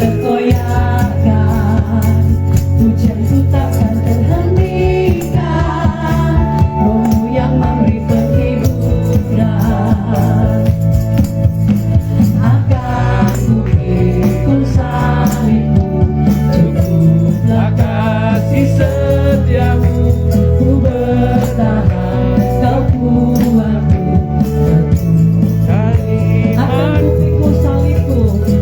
terkoyakkan, pujianku takkan terhentikan, Rohmu yang memberi penghiburan. Akan ku pikul salibmu, cukuplah kasih setiamu, ku bertahan, kau kuatku, teguhkan imanku.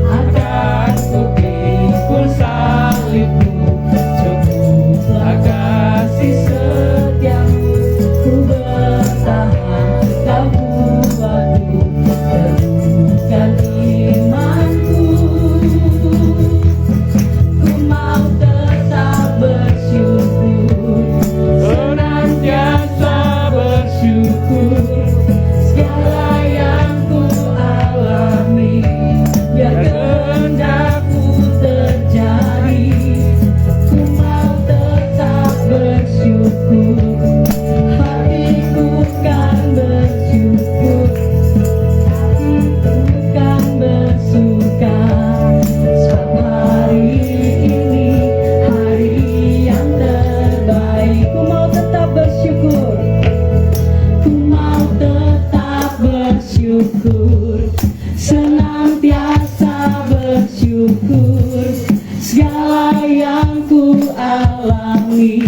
Akan ku pikul salibmu, cukuplah kasih setiamu, ku bertahan, kau kuatku, teguhkan imanku. Ku mau tetap bersyukur, senantiasa bersyukur, segala yang ku alami, biar kehendakmu terjadi. Ku mau tetap bersyukur, hatiku kan bersyukur, hatiku kan bersuka, sebab hari ini hari yang terbaik. Ku mau tetap bersyukur, ku mau tetap bersyukur, senantiasa bersyukur, segala yang ku alami,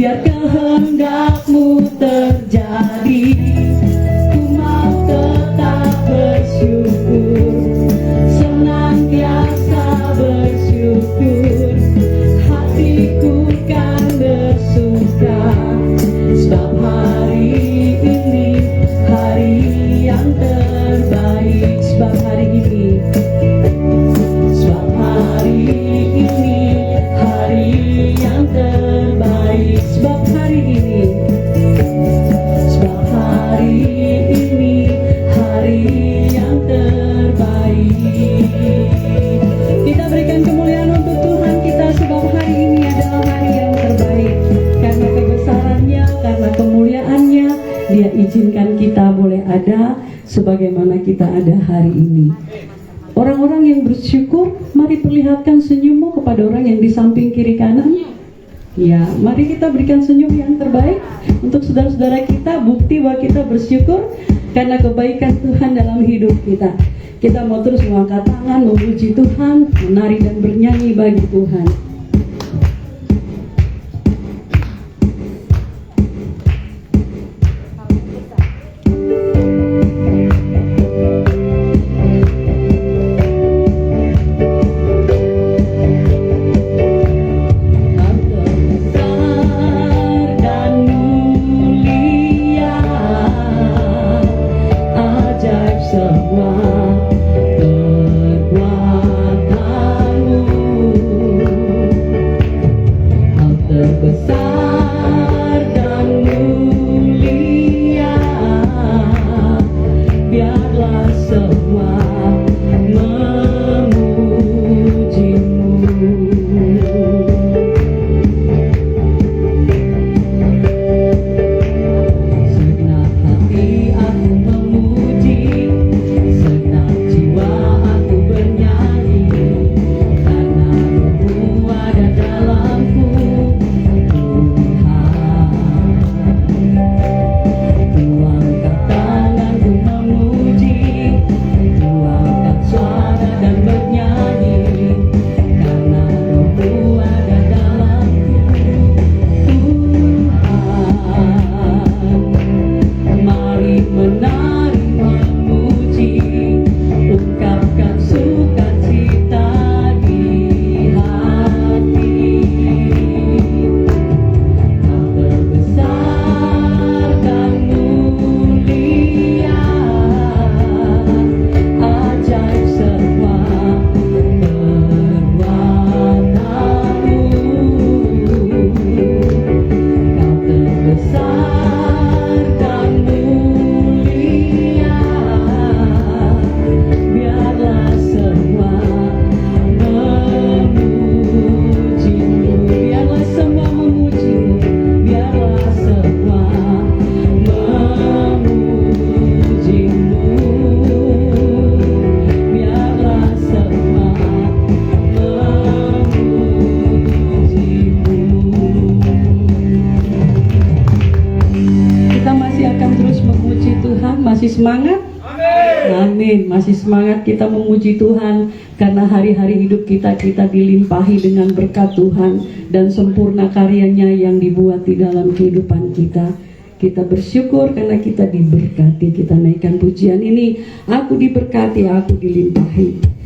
biar kehendakmu terjadi. Ku mau tetap bersyukur, senantiasa bersyukur, hatiku kan bersuka, sebab hari ini hari yang terbaik. Sebab hari ini, sebab hari ini hari yang terbaik. Sebab hari ini, sebab hari ini hari yang terbaik. Kita berikan kemuliaan untuk Tuhan kita, sebab hari ini adalah hari yang terbaik. Karena kebesarannya, karena kemuliaannya, Dia izinkan kita boleh ada sebagaimana kita ada hari ini. Orang-orang yang bersyukur, mari perlihatkan senyummu kepada orang yang di samping kiri kanan. Ya, mari kita berikan senyum yang terbaik untuk saudara-saudara kita, bukti bahwa kita bersyukur karena kebaikan Tuhan dalam hidup kita. Kita mau terus mengangkat tangan, memuji Tuhan, menari dan bernyanyi bagi Tuhan. Semua perbuatanmu semangat? Amin. Masih semangat kita memuji Tuhan karena hari-hari hidup kita dilimpahi dengan berkat Tuhan dan sempurna karyanya yang dibuat di dalam kehidupan kita. Kita bersyukur karena kita diberkati. Kita naikkan pujian ini. Aku diberkati, aku dilimpahi.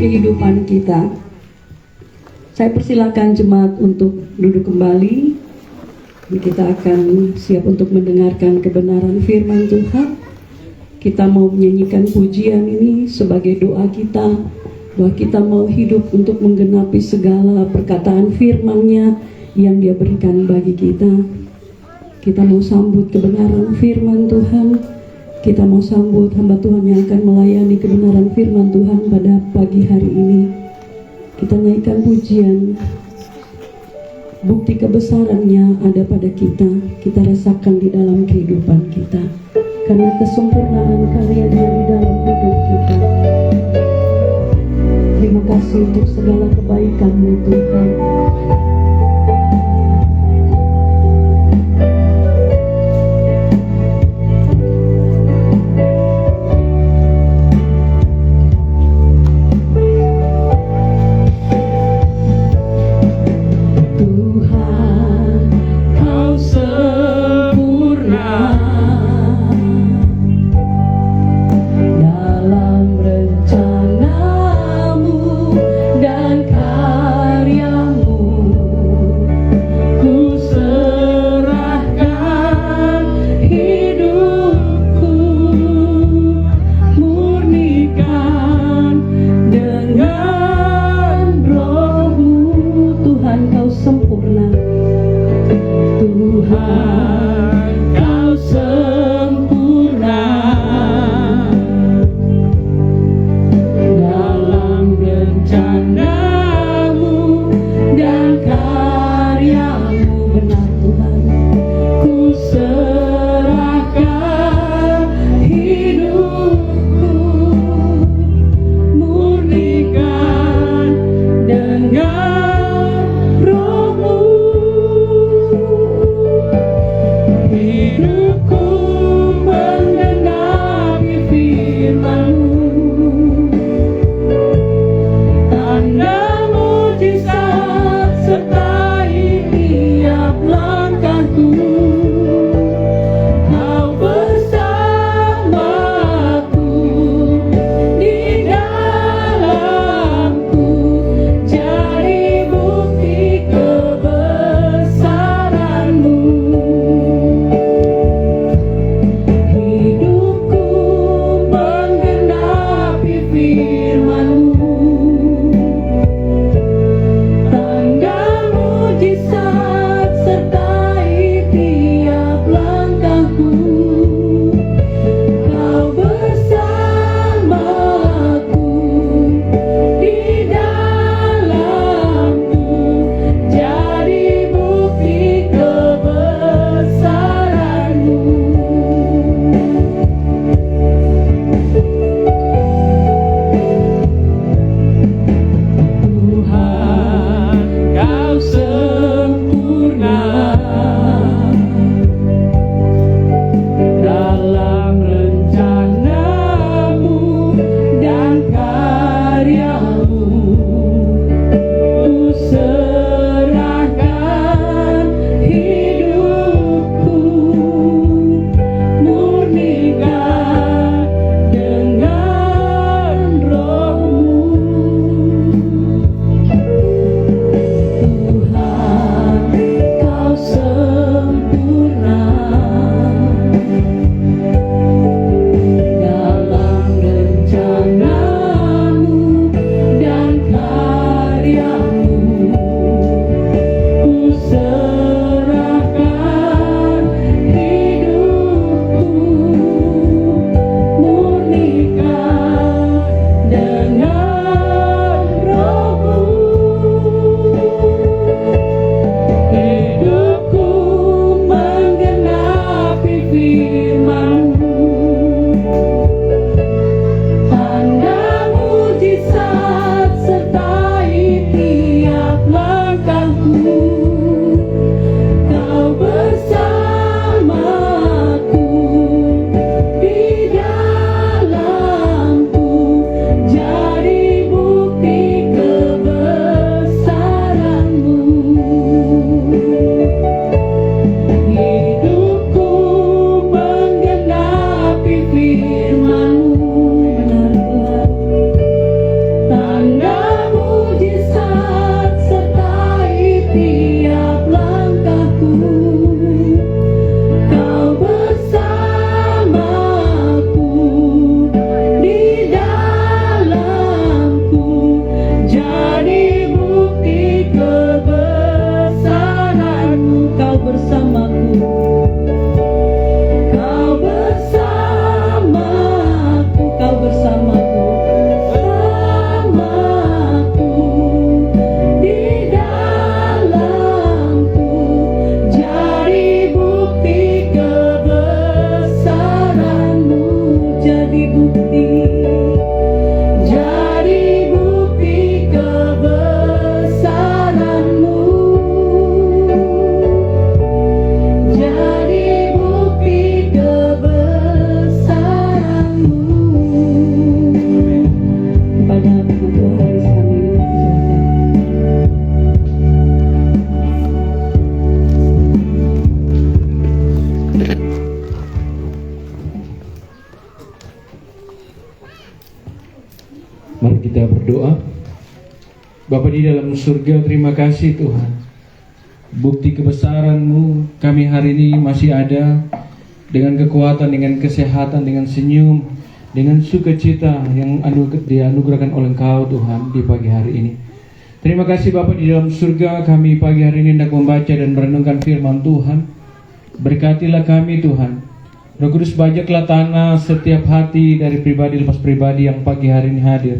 kehidupan kita. Saya persilakan jemaat untuk duduk kembali. Kita akan siap untuk mendengarkan kebenaran firman Tuhan. Kita mau menyanyikan pujian ini sebagai doa kita, bahwa kita mau hidup untuk menggenapi segala perkataan firman-Nya yang Dia berikan bagi kita. Kita mau sambut kebenaran firman Tuhan. Kita mau sambut hamba Tuhan yang akan melayani kebenaran firman Tuhan pada pagi hari ini. Kita naikkan pujian. Bukti kebesarannya ada pada kita. Kita rasakan di dalam kehidupan kita. Karena kesempurnaan karya Dia di dalam hidup kita. Terima kasih untuk segala kebaikan-Mu Tuhan. Rencanamu dan karyamu berdoa. Bapa di dalam surga, terima kasih Tuhan. Bukti kebesaran-Mu, kami hari ini masih ada dengan kekuatan, dengan kesehatan, dengan senyum, dengan sukacita yang dianugerahkan oleh Engkau Tuhan di pagi hari ini. Terima kasih Bapa di dalam surga, kami pagi hari ini hendak membaca dan merenungkan firman Tuhan. Berkatilah kami Tuhan. Roh Kudus, bajaklah tanah setiap hati dari pribadi lepas pribadi yang pagi hari ini hadir.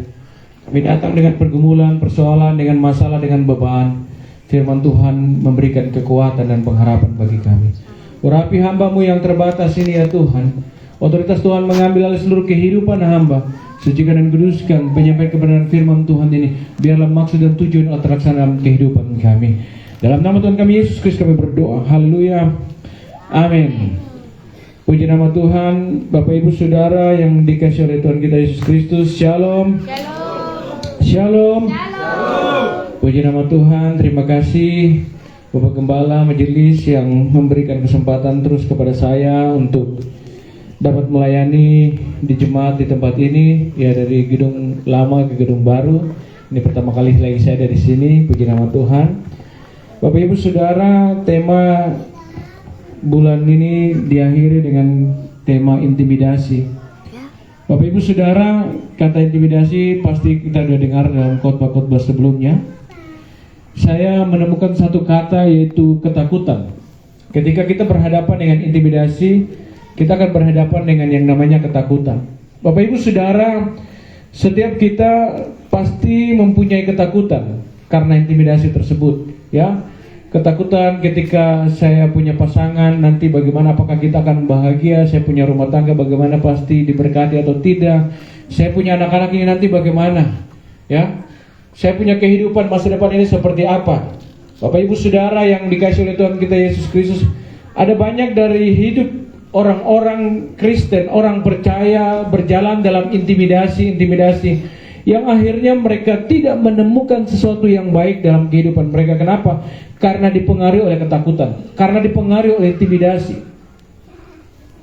Kami datang dengan pergumulan, persoalan, dengan masalah, dengan beban. Firman Tuhan memberikan kekuatan dan pengharapan bagi kami. Urapi hamba-Mu yang terbatas ini ya Tuhan. Otoritas Tuhan mengambil alih seluruh kehidupan hamba. Sucikan dan kuduskan penyampaian kebenaran firman Tuhan ini. Biarlah maksud dan tujuan terlaksana dalam kehidupan kami. Dalam nama Tuhan kami Yesus Kristus kami berdoa. Haleluya. Amin. Puji nama Tuhan. Bapak Ibu Saudara yang dikasihi oleh Tuhan kita Yesus Kristus. Shalom. Shalom. Puji nama Tuhan. Terima kasih Bapak Gembala Majelis yang memberikan kesempatan terus kepada saya untuk dapat melayani di jemaat di tempat ini, ya, dari gedung lama ke gedung baru. Ini pertama kali lagi saya ada di sini. Puji nama Tuhan. Bapak Ibu Saudara, tema bulan ini diakhiri dengan tema intimidasi. Bapak Ibu Saudara, kata intimidasi pasti kita sudah dengar dalam khotbah-khotbah sebelumnya. Saya menemukan satu kata, yaitu ketakutan. Ketika kita berhadapan dengan intimidasi, kita akan berhadapan dengan yang namanya ketakutan. Bapak Ibu Saudara, setiap kita pasti mempunyai ketakutan karena intimidasi tersebut, ya. Ketakutan ketika saya punya pasangan, nanti bagaimana, apakah kita akan bahagia? Saya punya rumah tangga, bagaimana, pasti diberkati atau tidak? Saya punya anak-anak ini nanti bagaimana? Ya, saya punya kehidupan masa depan ini seperti apa? Bapak Ibu Saudara yang dikasihi oleh Tuhan kita Yesus Kristus, ada banyak dari hidup orang-orang Kristen, orang percaya berjalan dalam intimidasi yang akhirnya mereka tidak menemukan sesuatu yang baik dalam kehidupan mereka. Kenapa? Karena dipengaruhi oleh ketakutan, karena dipengaruhi oleh intimidasi.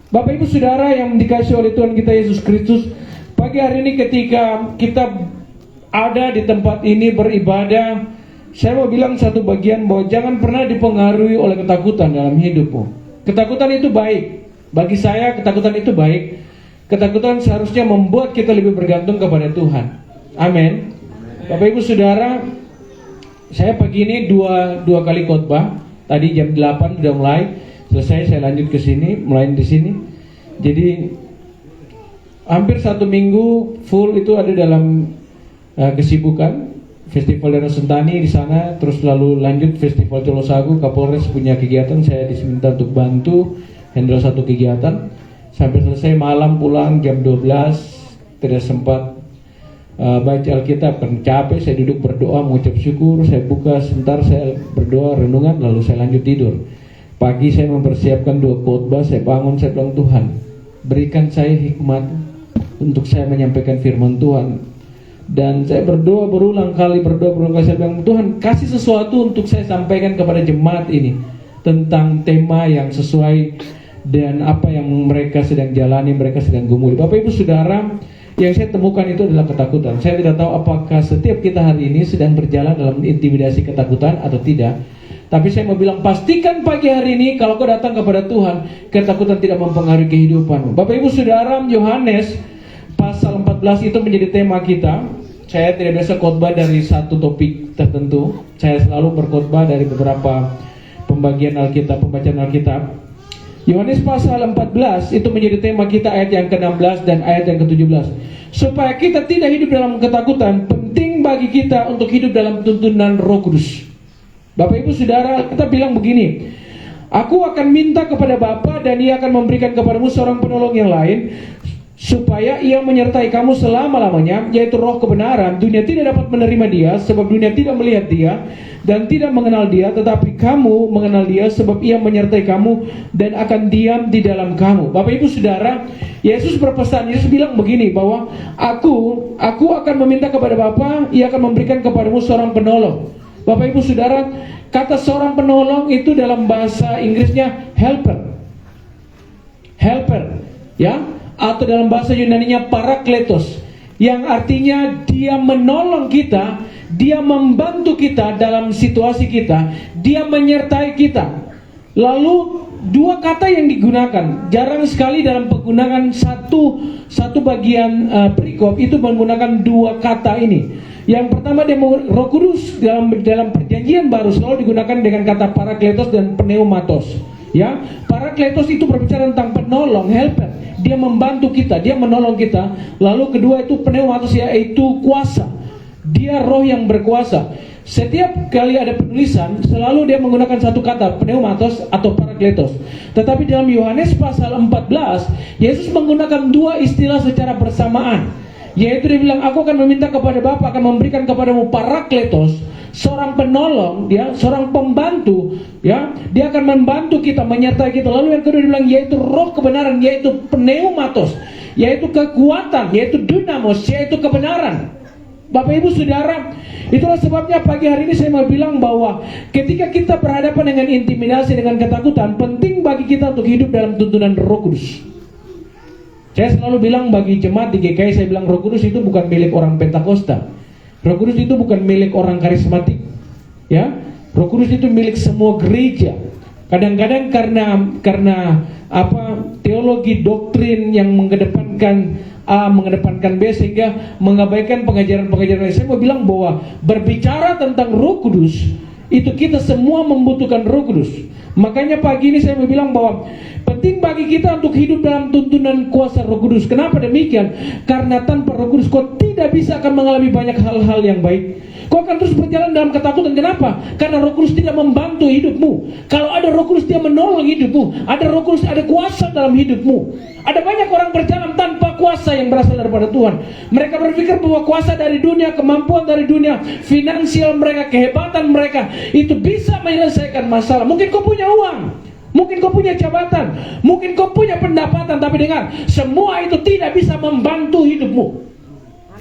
Bapak Ibu Saudara yang dikasihi oleh Tuhan kita Yesus Kristus, pagi hari ini ketika kita ada di tempat ini beribadah, saya mau bilang satu bagian bahwa jangan pernah dipengaruhi oleh ketakutan dalam hidupmu. Ketakutan itu baik. Bagi saya ketakutan itu baik. Ketakutan seharusnya membuat kita lebih bergantung kepada Tuhan. Amin. Bapak Ibu Saudara, saya pagi ini dua kali khotbah. Tadi jam 8 sudah mulai, selesai saya lanjut ke sini, mulai di sini. Jadi hampir 1 minggu full itu ada dalam kesibukan Festival Danau Sentani di sana, terus lalu lanjut Festival Colosagu. Kapolres punya kegiatan, saya diminta untuk bantu handle satu kegiatan. Sampai selesai malam pulang jam 12, tidak sempat baca Alkitab karena capek. Saya duduk berdoa mengucap syukur, saya buka sebentar, saya berdoa renungan, lalu saya lanjut tidur. Pagi saya mempersiapkan 2 khotbah, saya bangun, saya bilang, Tuhan berikan saya hikmat untuk saya menyampaikan firman Tuhan. Dan saya berdoa berulang kali, saya bilang, Tuhan kasih sesuatu untuk saya sampaikan kepada jemaat ini tentang tema yang sesuai dan apa yang mereka sedang jalani, mereka sedang gumuli. Bapak Ibu Saudara, yang saya temukan itu adalah ketakutan. Saya tidak tahu apakah setiap kita hari ini sedang berjalan dalam intimidasi ketakutan atau tidak. Tapi saya mau bilang, pastikan pagi hari ini kalau kau datang kepada Tuhan, ketakutan tidak mempengaruhi kehidupan. Bapak Ibu Saudara, Yohanes pasal 14 itu menjadi tema kita. Saya tidak biasa khotbah dari satu topik tertentu. Saya selalu berkhotbah dari beberapa pembagian Alkitab, pembacaan Alkitab. Yohanes pasal 14 itu menjadi tema kita, ayat yang ke-16 dan ayat yang ke-17. Supaya kita tidak hidup dalam ketakutan, penting bagi kita untuk hidup dalam tuntunan Roh Kudus. Bapak Ibu Saudara, kita bilang begini, aku akan minta kepada Bapa dan Ia akan memberikan kepadamu seorang penolong yang lain, supaya Ia menyertai kamu selama-lamanya, yaitu Roh kebenaran. Dunia tidak dapat menerima Dia, sebab dunia tidak melihat Dia dan tidak mengenal Dia, tetapi kamu mengenal Dia, sebab Ia menyertai kamu dan akan diam di dalam kamu. Bapak Ibu Saudara, Yesus berpesan, Yesus bilang begini, bahwa aku akan meminta kepada Bapa, Ia akan memberikan kepadamu seorang penolong. Bapak Ibu Saudara, kata seorang penolong itu dalam bahasa Inggrisnya helper, ya, atau dalam bahasa Yunaninya parakletos. yang artinya dia menolong kita, dia membantu kita dalam situasi kita, dia menyertai kita. Lalu dua kata yang digunakan, jarang sekali dalam penggunaan satu bagian perikop itu menggunakan dua kata ini. Yang pertama dia Roh Kudus dalam perjanjian baru selalu digunakan dengan kata parakletos dan pneumatos. Ya, parakletos itu berbicara tentang penolong, helper. Dia membantu kita, dia menolong kita. Lalu kedua itu pneumatos, yaitu kuasa. Dia roh yang berkuasa. Setiap kali ada penulisan selalu dia menggunakan satu kata, pneumatos atau parakletos. Tetapi dalam Yohanes pasal 14, Yesus menggunakan dua istilah secara bersamaan. Yaitu dia bilang, aku akan meminta kepada Bapa, akan memberikan kepadamu parakletos, seorang penolong, ya, seorang pembantu, ya, dia akan membantu kita, menyertai kita. Lalu yang kedua dia bilang, yaitu roh kebenaran, yaitu pneumatos, yaitu kekuatan, yaitu dunamos, yaitu kebenaran. Bapak Ibu Saudara, itulah sebabnya pagi hari ini saya mau bilang bahwa ketika kita berhadapan dengan intimidasi, dengan ketakutan, penting bagi kita untuk hidup dalam tuntunan Roh Kudus. Saya selalu bilang bagi jemaat di GKI, saya bilang Roh Kudus itu bukan milik orang Pentakosta. Roh Kudus itu bukan milik orang karismatik. Ya, Roh Kudus itu milik semua gereja. Kadang-kadang karena teologi doktrin yang mengedepankan A, mengedepankan B, sehingga mengabaikan pengajaran-pengajaran lain. Saya mau bilang bahwa berbicara tentang Roh Kudus, itu kita semua membutuhkan Roh Kudus. Makanya pagi ini saya mau bilang bahwa penting bagi kita untuk hidup dalam tuntunan kuasa Roh Kudus. Kenapa demikian? Karena tanpa Roh Kudus kau tidak bisa akan mengalami banyak hal-hal yang baik. Kau akan terus berjalan dalam ketakutan. Kenapa? Karena Roh Kudus tidak membantu hidupmu. Kalau ada Roh Kudus, dia menolong hidupmu. Ada Roh Kudus, ada kuasa dalam hidupmu. Ada banyak orang berjalan tanpa kuasa yang berasal daripada Tuhan. Mereka berpikir bahwa kuasa dari dunia, kemampuan dari dunia, finansial mereka, kehebatan mereka, itu bisa menyelesaikan masalah. Mungkin kau punya uang, mungkin kau punya jabatan, mungkin kau punya pendapatan, tapi dengar, semua itu tidak bisa membantu hidupmu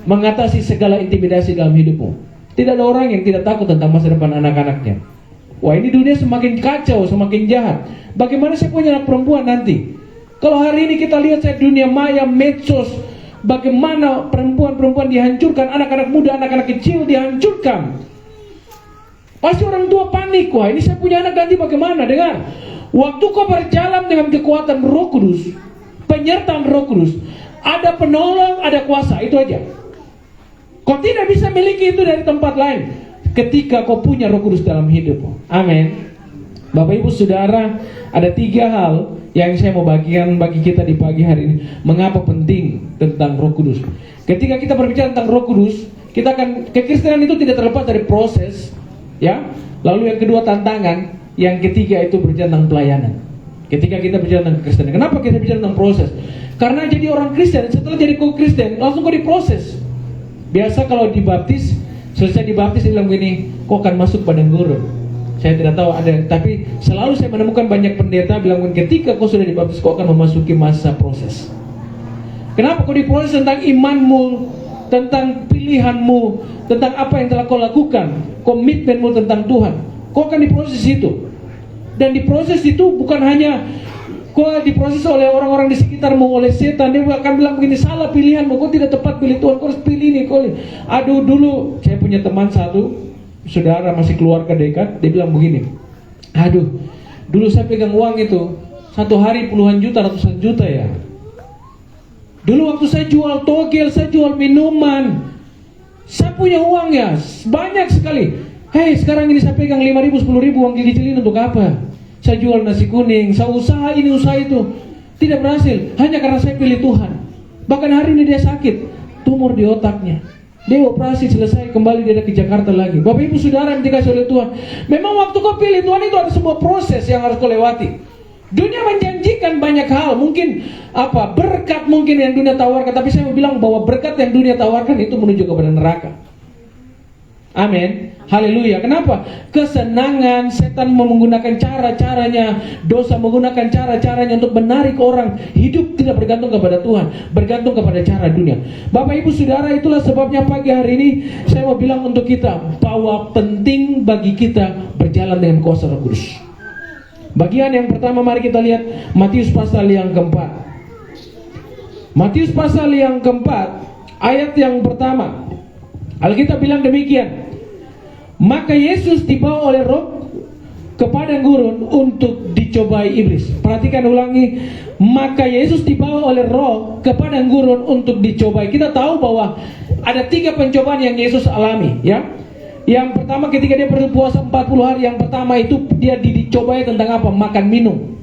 mengatasi segala intimidasi dalam hidupmu. Tidak ada orang yang tidak takut tentang masa depan anak-anaknya. Wah, ini dunia semakin kacau, semakin jahat. Bagaimana saya punya anak perempuan nanti? Kalau hari ini kita lihat saya dunia maya, medsos, bagaimana perempuan-perempuan dihancurkan, anak-anak muda, anak-anak kecil dihancurkan. Pasti orang tua panik. Wah, ini saya punya anak nanti bagaimana? Dengar, waktu kau berjalan dengan kekuatan Roh Kudus, penyertaan Roh Kudus, ada penolong, ada kuasa, itu aja. Kau tidak bisa miliki itu dari tempat lain ketika kau punya Roh Kudus dalam hidupmu. Amin. Bapak Ibu Saudara, ada 3 hal yang saya mau bagikan bagi kita di pagi hari ini. Mengapa penting tentang Roh Kudus? Ketika kita berbicara tentang Roh Kudus, kita akan, kekristenan itu tidak terlepas dari proses, ya. Lalu yang kedua tantangan, yang ketiga itu berbicara tentang pelayanan. Ketika kita bicara tentang kekristenan, kenapa kita bicara tentang proses? Karena jadi orang Kristen, setelah jadi Kristen, langsung kau diproses. Biasa kalau dibaptis, selesai dibaptis dia bilang begini, kau akan masuk badan guru. Saya tidak tahu ada, tapi selalu saya menemukan banyak pendeta bilang ketika kau sudah dibaptis, kau akan memasuki masa proses. Kenapa kau diproses tentang imanmu, tentang pilihanmu, tentang apa yang telah kau lakukan, komitmenmu tentang Tuhan. Kau akan diproses itu. Dan diproses itu bukan hanya kau diproses oleh orang-orang di sekitarmu, oleh setan. Dia akan bilang begini, salah pilihanmu, kau tidak tepat pilih Tuhan, kau harus pilih ini. Aduh, dulu saya punya teman satu, saudara masih keluarga dekat, dia bilang begini, aduh, dulu saya pegang uang itu satu hari puluhan juta, ratusan juta ya. Dulu waktu saya jual togel, saya jual minuman, saya punya uang ya, banyak sekali. Hei, sekarang ini saya pegang 5.000, 10.000 uang gigi cilin untuk apa? Saya jual nasi kuning, saya usaha ini, usaha itu, tidak berhasil, hanya karena saya pilih Tuhan. Bahkan hari ini dia sakit, tumor di otaknya. Dia operasi selesai, kembali dia ke Jakarta lagi. Bapak Ibu Saudara yang dikasih oleh Tuhan, memang waktu kau pilih Tuhan itu ada sebuah proses yang harus kau lewati. Dunia menjanjikan banyak hal, mungkin berkat mungkin yang dunia tawarkan, tapi saya mau bilang bahwa berkat yang dunia tawarkan itu menuju kepada neraka. Amin. Haleluya. Kenapa? Kesenangan, setan menggunakan cara-caranya, dosa menggunakan cara-caranya untuk menarik orang. Hidup tidak bergantung kepada Tuhan, bergantung kepada cara dunia. Bapak Ibu Saudara, itulah sebabnya pagi hari ini saya mau bilang untuk kita bahwa penting bagi kita berjalan dengan kuasa Roh Kudus. Bagian yang pertama, mari kita lihat Matius pasal yang keempat. Matius pasal yang keempat Ayat yang pertama, Alkitab bilang demikian. Maka Yesus dibawa oleh Roh ke padang gurun untuk dicobai iblis. Perhatikan ulangi. Maka Yesus dibawa oleh Roh ke padang gurun untuk dicobai. Kita tahu bahwa ada 3 pencobaan yang Yesus alami, ya. Yang pertama ketika dia berpuasa 40 hari, yang pertama itu dia dicobai tentang apa? Makan minum.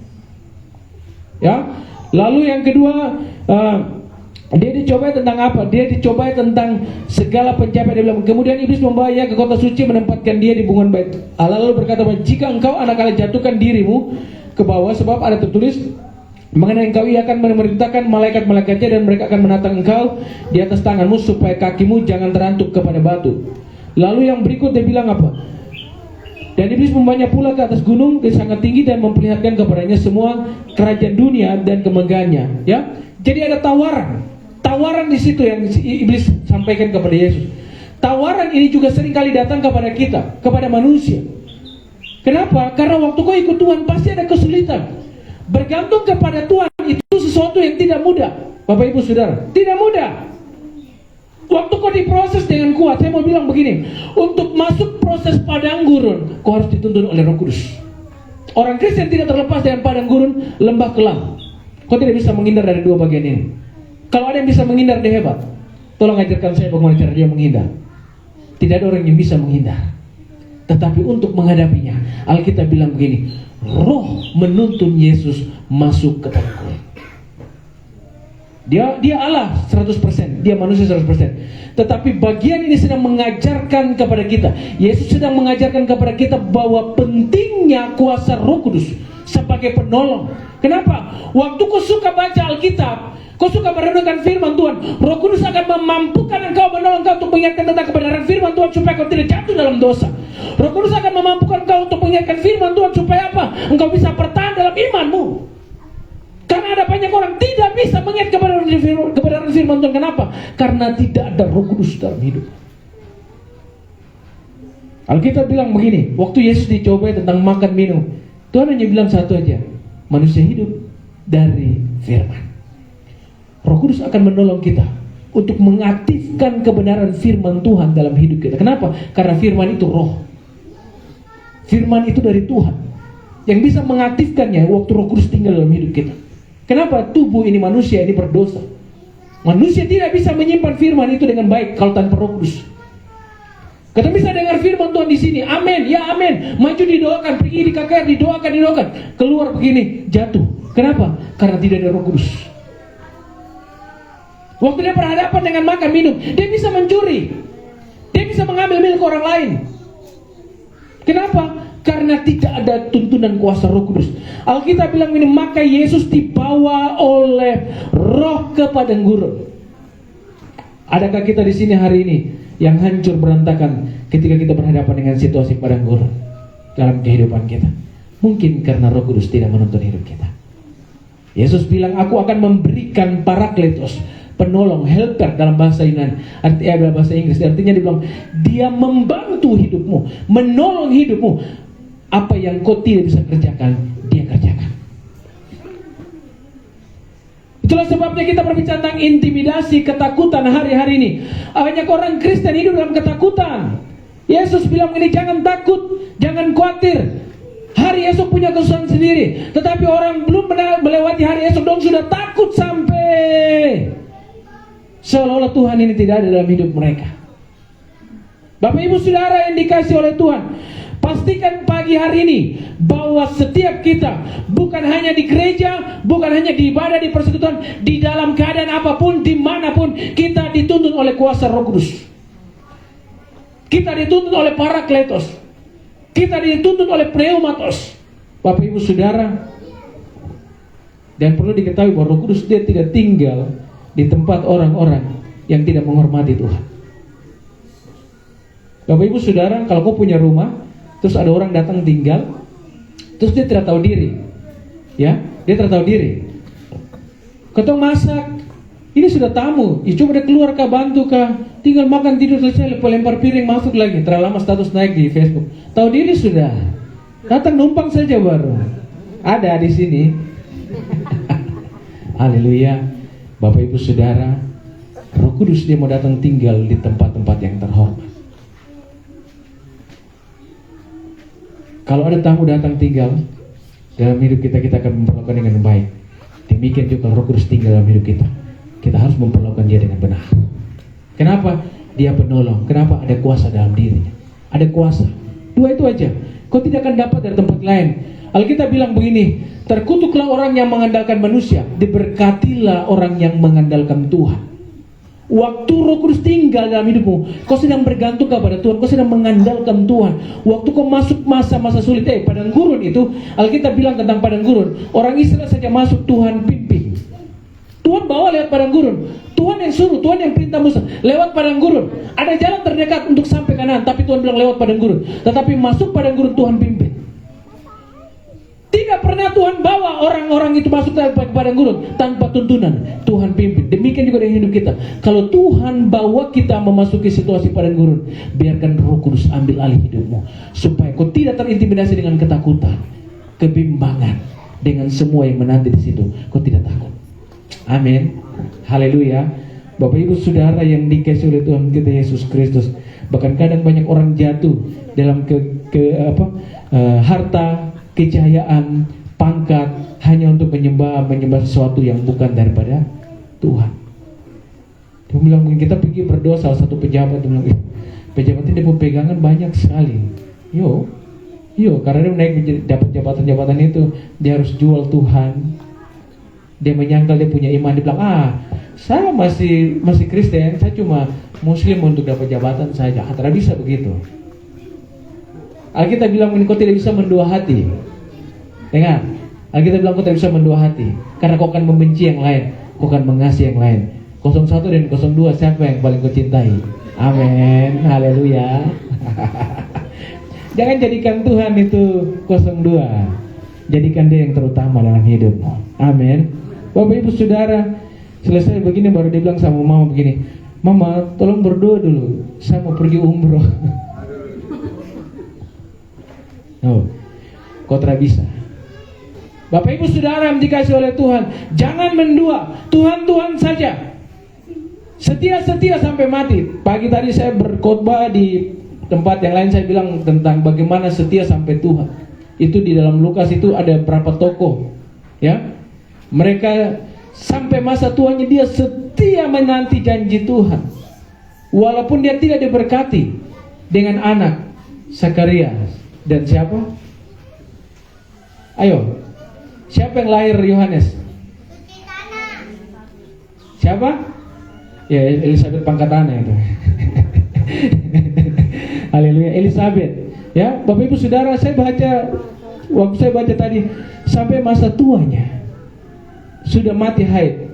Ya. Lalu yang kedua, dia dicobai tentang apa? Dia dicobai tentang segala pencapaian. Dia bilang, kemudian iblis membawanya ke kota suci, menempatkan dia di bunga bait Allah, lalu berkata, jika engkau anak Allah, jatuhkan dirimu ke bawah, sebab ada tertulis mengenai engkau, ia akan memerintahkan malaikat-malaikatnya dan mereka akan menatang engkau di atas tanganmu supaya kakimu jangan terantuk kepada batu. Lalu yang berikut dia bilang apa? Dan iblis membawanya pula ke atas gunung yang sangat tinggi dan memperlihatkan kepadanya semua kerajaan dunia dan kemegahannya. Ya, jadi ada tawaran di situ yang iblis sampaikan kepada Yesus. Tawaran ini juga sering kali datang kepada kita, kepada manusia. Kenapa? Karena waktu kau ikut Tuhan pasti ada kesulitan. Bergantung kepada Tuhan itu sesuatu yang tidak mudah, Bapak Ibu Saudara. Tidak mudah. Waktu kau diproses dengan kuat, saya mau bilang begini, untuk masuk proses padang gurun, kau harus dituntun oleh Roh Kudus. Orang Kristen tidak terlepas dengan padang gurun, lembah kelam. Kau tidak bisa menghindar dari 2 bagian ini. Kalau ada yang bisa menghindar, dia hebat. Tolong ajarkan saya bagaimana cara dia menghindar. Tidak ada orang yang bisa menghindar. Tetapi untuk menghadapinya, Alkitab bilang begini, Roh menuntun Yesus masuk ke padang gurun. Dia Allah 100%, dia manusia 100%. Tetapi bagian ini sedang mengajarkan kepada kita. Yesus sedang mengajarkan kepada kita bahwa pentingnya kuasa Roh Kudus sebagai penolong. Kenapa? Waktu kau suka baca Alkitab, kau suka merenungkan firman Tuhan, Roh Kudus akan memampukan engkau, menolong engkau untuk mengingatkan tentang kebenaran firman Tuhan supaya kau tidak jatuh dalam dosa. Roh Kudus akan memampukan engkau untuk mengingatkan firman Tuhan supaya apa? Engkau bisa bertahan dalam imanmu. Karena ada banyak orang tidak bisa mengingat kebenaran firman Tuhan. Kenapa? Karena tidak ada Roh Kudus dalam hidup. Alkitab bilang begini, waktu Yesus dicobai tentang makan minum, Tuhan hanya bilang satu aja, manusia hidup dari firman. Roh Kudus akan menolong kita untuk mengaktifkan kebenaran firman Tuhan dalam hidup kita. Kenapa? Karena firman itu roh. Firman itu dari Tuhan yang bisa mengaktifkannya waktu Roh Kudus tinggal dalam hidup kita. Kenapa? Tubuh ini manusia ini berdosa. Manusia tidak bisa menyimpan firman itu dengan baik kalau tanpa Roh Kudus. Kita bisa dengar firman Tuhan di sini, amin, ya amin. Maju didoakan, pergi di KKR, didoakan. Keluar begini, jatuh. Kenapa? Karena tidak ada Roh Kudus. Waktu dia berhadapan dengan makan minum, dia bisa mencuri. Dia bisa mengambil milik orang lain. Kenapa? Karena tidak ada tuntunan kuasa Roh Kudus. Alkitab bilang ini, maka Yesus dibawa oleh Roh ke padang gurun. Adakah kita di sini hari ini yang hancur berantakan ketika kita berhadapan dengan situasi padang gurun dalam kehidupan kita? Mungkin karena Roh Kudus tidak menuntun hidup kita. Yesus bilang, aku akan memberikan Parakletos, penolong, helper dalam bahasa Yunani, dalam bahasa Inggris. Artinya dia bilang, dia membantu hidupmu, menolong hidupmu. Apa yang kau tidak bisa kerjakan, dia kerjakan. Itulah sebabnya kita berbicara tentang intimidasi, ketakutan hari-hari ini. Banyak orang Kristen hidup dalam ketakutan. Yesus bilang ini, jangan takut, jangan khawatir. Hari esok punya kesusahan sendiri. Tetapi orang belum melewati hari esok dong sudah takut sampai seolah-olah Tuhan ini tidak ada dalam hidup mereka. Bapak Ibu Saudara yang dikasih oleh Tuhan, pastikan pagi hari ini bahwa setiap kita, bukan hanya di gereja, bukan hanya di ibadah, di persekutuan, di dalam keadaan apapun, dimanapun, kita dituntun oleh kuasa Roh Kudus. Kita dituntun oleh Parakletos. Kita dituntun oleh Pneumatos. Bapak Ibu Saudara, dan perlu diketahui bahwa Roh Kudus dia tidak tinggal di tempat orang-orang yang tidak menghormati Tuhan. Bapak Ibu Saudara, kalau kau punya rumah, terus ada orang datang tinggal, terus dia tidak tahu diri, ya, dia tidak tahu diri. Kau masak, ini sudah tamu, ya coba dia keluar kah, bantu kah, tinggal makan tidur selesai, lempar piring masuk lagi, terlalu lama status naik di Facebook. Tahu diri sudah, datang numpang saja baru. Ada di sini. Haleluya, Bapak Ibu Saudara, Roh Kudus dia mau datang tinggal di tempat-tempat yang terhormat. Kalau ada tamu datang tinggal dalam hidup kita, kita akan memperlakukan dengan baik. Demikian juga Roh Kudus tinggal dalam hidup kita, kita harus memperlakukan dia dengan benar. Kenapa? Dia penolong. Kenapa? Ada kuasa dalam dirinya. Ada kuasa. Dua itu aja. Kau tidak akan dapat dari tempat lain. Alkitab bilang begini, terkutuklah orang yang mengandalkan manusia, diberkatilah orang yang mengandalkan Tuhan. Waktu Roh Kudus tinggal dalam hidupmu, kau sedang bergantung kepada Tuhan, kau sedang mengandalkan Tuhan. Waktu kau masuk masa-masa sulit, padang gurun itu, Alkitab bilang tentang padang gurun, orang Israel saja masuk, Tuhan pimpin. Tuhan bawa lewat padang gurun. Tuhan yang suruh, Tuhan yang perintah Musa lewat padang gurun. Ada jalan terdekat untuk sampai Kanaan, tapi Tuhan bilang lewat padang gurun. Tetapi masuk padang gurun, Tuhan pimpin. Tidak pernah Tuhan bawa orang-orang itu masuk ke padang gurun tanpa tuntunan. Tuhan pimpin. Demikian juga dengan hidup kita. Kalau Tuhan bawa kita memasuki situasi padang gurun, biarkan Roh Kudus ambil alih hidupmu, supaya kau tidak terintimidasi dengan ketakutan, kebimbangan, dengan semua yang menanti di situ. Kau tidak takut. Amin. Haleluya. Bapak Ibu Saudara yang dikasihi oleh Tuhan kita Yesus Kristus, bahkan kadang banyak orang jatuh dalam harta, kejayaan, pangkat, hanya untuk menyembah sesuatu yang bukan daripada Tuhan. Dia bilang, mungkin kita pergi berdoa, salah satu pejabat, dia bilang, pejabat ini dapat pegangan banyak sekali. Yo, karena dia naik dapat jabatan-jabatan itu, dia harus jual Tuhan. Dia menyangkal dia punya iman, dia bilang, saya masih Kristen, saya cuma Muslim untuk dapat jabatan saja. Tidak bisa begitu. Alkitab bilang, kau tidak bisa mendua hati. Dengar, Alkitab bilang kau tidak bisa mendua hati, karena kau akan membenci yang lain, kau akan mengasihi yang lain. 01 dan 02, siapa yang paling kau cintai? Amin. Haleluya. Jangan jadikan Tuhan itu 02, jadikan dia yang terutama dalam hidupmu. Amin. Bapak Ibu Saudara, selesai begini baru dia bilang sama mama begini, Mama tolong berdoa dulu, saya mau pergi umroh. Kau tidak bisa. Bapak Ibu Saudara yang dikasihi oleh Tuhan, jangan mendua, Tuhan saja. Setia sampai mati. Pagi tadi saya berkhotbah di tempat yang lain, saya bilang tentang bagaimana setia sampai Tuhan. Itu di dalam Lukas itu ada berapa tokoh, ya. Mereka sampai masa tuanya dia setia menanti janji Tuhan, walaupun dia tidak diberkati dengan anak, Zakarias dan siapa? Ayo, siapa yang lahir Yohanes? Siapa? Ya, Elizabeth pangkatannya itu. Haleluya, Elizabeth. Ya, Bapak Ibu Saudara, waktu saya baca tadi, sampai masa tuanya sudah mati haid,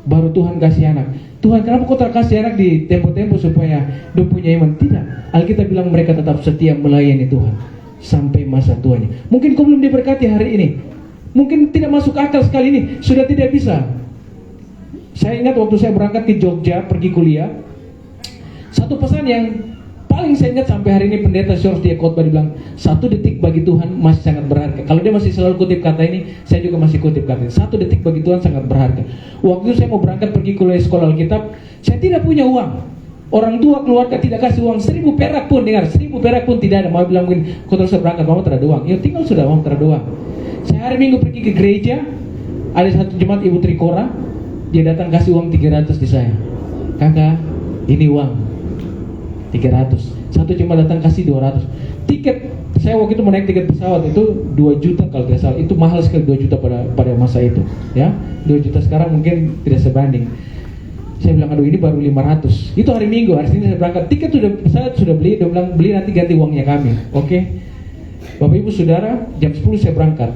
baru Tuhan kasih anak. Tuhan, kenapa kau tak kasih anak di tempo-tempo supaya dia punya iman? Tidak. Alkitab bilang mereka tetap setia melayani Tuhan sampai masa tuanya. Mungkin kau belum diberkati hari ini, mungkin tidak masuk akal sekali ini, sudah tidak bisa. Saya ingat waktu saya berangkat ke Jogja pergi kuliah, satu pesan yang paling saya ingat sampai hari ini, pendeta George dia khotbah, dia bilang 1 detik bagi Tuhan masih sangat berharga. Kalau dia masih selalu kutip kata ini, saya juga masih kutip kata ini. 1 detik bagi Tuhan sangat berharga. Waktu itu saya mau berangkat pergi kuliah sekolah Alkitab, saya tidak punya uang. Orang tua keluarga tidak kasih uang 1000 perak pun, dengar, 1000 perak pun tidak ada. Mau bilang mungkin kau terus berangkat, mama tidak ada uang. Ya tinggal sudah, mama tidak ada uang. Saya hari Minggu pergi ke gereja, ada satu jemaat Ibu Trikora, dia datang kasih uang 300 di saya. Kakak, ini uang 300. Satu cuma datang kasih 200. Tiket, saya waktu itu mau naik tiket pesawat itu 2 juta kalau tidak salah. Itu mahal sekali 2 juta pada masa itu, ya. 2 juta sekarang mungkin tidak sebanding. Saya bilang, aduh ini baru 500. Itu hari Minggu, hari Senin saya berangkat. Tiket pesawat sudah beli, dia bilang beli nanti ganti uangnya kami. Oke. Bapak Ibu Saudara, jam 10 saya berangkat.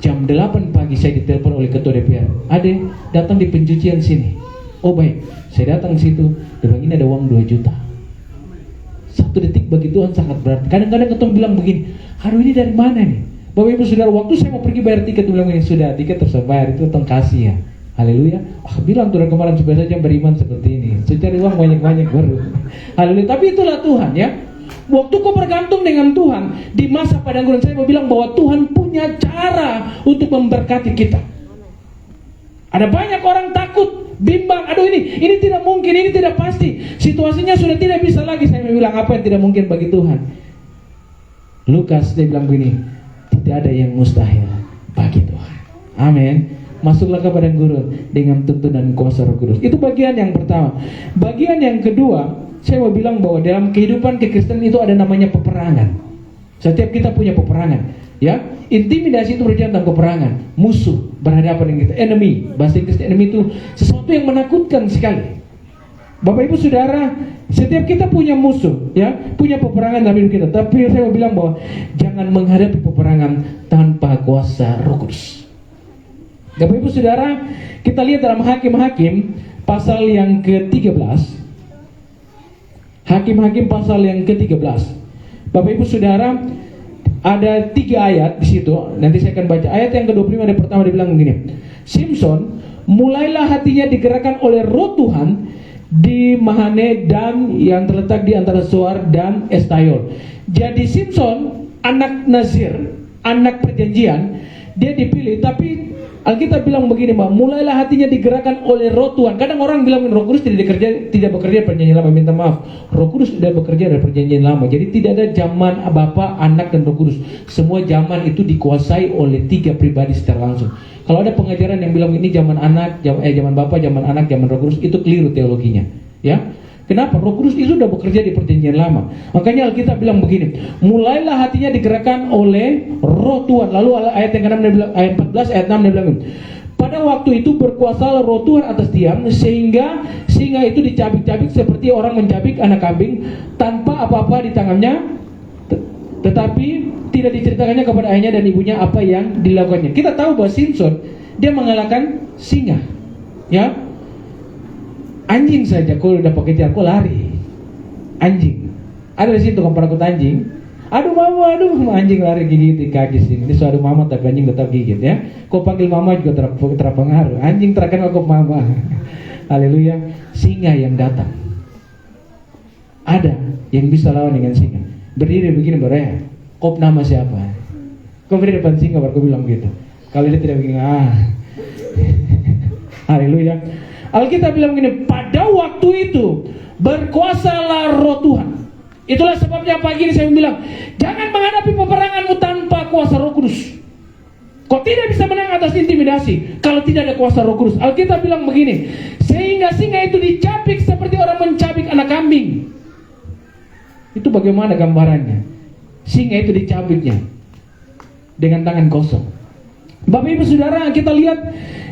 Jam 8 pagi saya ditelepon oleh ketua DPR. Ade, datang di pencucian sini. Oh baik, saya datang ke situ. Dia bilang ini ada uang 2 juta. 1 detik bagi Tuhan sangat berarti. Kadang-kadang ketemu bilang begini, aduh ini dari mana nih? Bapak Ibu Saudara, waktu saya mau pergi bayar tiket, dia bilang ini sudah, tiket terbayar, itu tolong kasih ya. Haleluya. Bilang Tuhan kemarin supaya saja beriman seperti ini. Saya cari uang banyak-banyak baru. Haleluya. Tapi itulah Tuhan, ya. Waktu kau bergantung dengan Tuhan di masa padang gurun, saya mau bilang bahwa Tuhan punya cara untuk memberkati kita. Ada banyak orang takut bimbang, aduh ini tidak mungkin, ini tidak pasti, situasinya sudah tidak bisa lagi. Saya bilang, apa yang tidak mungkin bagi Tuhan? Lukas dia bilang begini, tidak ada yang mustahil bagi Tuhan. Amin. Masuklah kepada gurun dengan tuntunan kuasa Roh Kudus. Itu bagian yang pertama. Bagian yang kedua, saya mau bilang bahwa dalam kehidupan kekristenan itu ada namanya peperangan. Setiap kita punya peperangan, ya. Intimidasi itu berjalan tentang peperangan. Musuh berhadapan dengan kita. Enemy, bahasa Inggris enemy itu sesuatu yang menakutkan sekali. Bapak Ibu Saudara, setiap kita punya musuh, ya, punya peperangan dalam hidup kita. Tapi saya mau bilang bahwa jangan menghadapi peperangan tanpa kuasa Roh Kudus. Bapak Ibu Saudara, kita lihat dalam Hakim-Hakim pasal yang ke-13. Hakim-Hakim pasal yang ke-13. Bapak Ibu Saudara, ada 3 ayat di situ. Nanti saya akan baca. Ayat yang ke-25 ada pertama dibilang begini. Simson mulailah hatinya digerakkan oleh Roh Tuhan di Mahane Dan yang terletak di antara Zoar dan Estayol. Jadi Simson anak Nazir, anak perjanjian, dia dipilih, tapi Alkitab bilang begini, Mbak, mulailah hatinya digerakkan oleh Roh Tuhan. Kadang orang bilang Roh Kudus tidak bekerja perjanjian lama. Minta maaf, Roh Kudus tidak bekerja dari perjanjian lama. Jadi tidak ada zaman Bapa, Anak, dan Roh Kudus. Semua zaman itu dikuasai oleh 3 pribadi secara langsung. Kalau ada pengajaran yang bilang ini zaman anak, zaman Bapa, zaman Anak, zaman Roh Kudus, itu keliru teologinya. Ya, kenapa? Roh Kudus itu sudah bekerja di perjanjian lama. Makanya Alkitab bilang begini, mulailah hatinya digerakkan oleh Roh Tuhan. Lalu ayat yang ke-6 dia bilang, ayat 14 ayat 6 dia bilang, pada waktu itu berkuasalah Roh Tuhan atas dia, sehingga singa itu dicabik-cabik seperti orang mencabik anak kambing tanpa apa-apa di tangannya, tetapi tidak diceritakannya kepada ayahnya dan ibunya apa yang dilakukannya. Kita tahu bahwa Simson dia mengalahkan singa, ya. Anjing saja kalau udah pakai kejar, kok lari. Anjing. Ada di situ kan penakut anjing. Aduh mama, anjing lari gigit di kaki sini. Ini suatu mama tapi anjing tetap gigit, ya. Kau panggil mama juga terpengaruh. Anjing terkenal kok mama. Haleluya. Singa yang datang. Ada yang bisa lawan dengan singa. Berdiri begini beraya. Kau nama siapa? Kau berdiri depan singa baru kau bilang gitu. Kalau dia tidak begini, haleluya. Alkitab bilang begini, pada waktu itu berkuasalah Roh Tuhan. Itulah sebabnya pagi ini saya bilang, jangan menghadapi peperanganmu tanpa kuasa Roh Kudus. Kau tidak bisa menang atas intimidasi kalau tidak ada kuasa Roh Kudus. Alkitab bilang begini, sehingga singa itu dicabik seperti orang mencabik anak kambing. Itu bagaimana gambarannya? Singa itu dicabiknya dengan tangan kosong. Bapak Ibu Saudara, kita lihat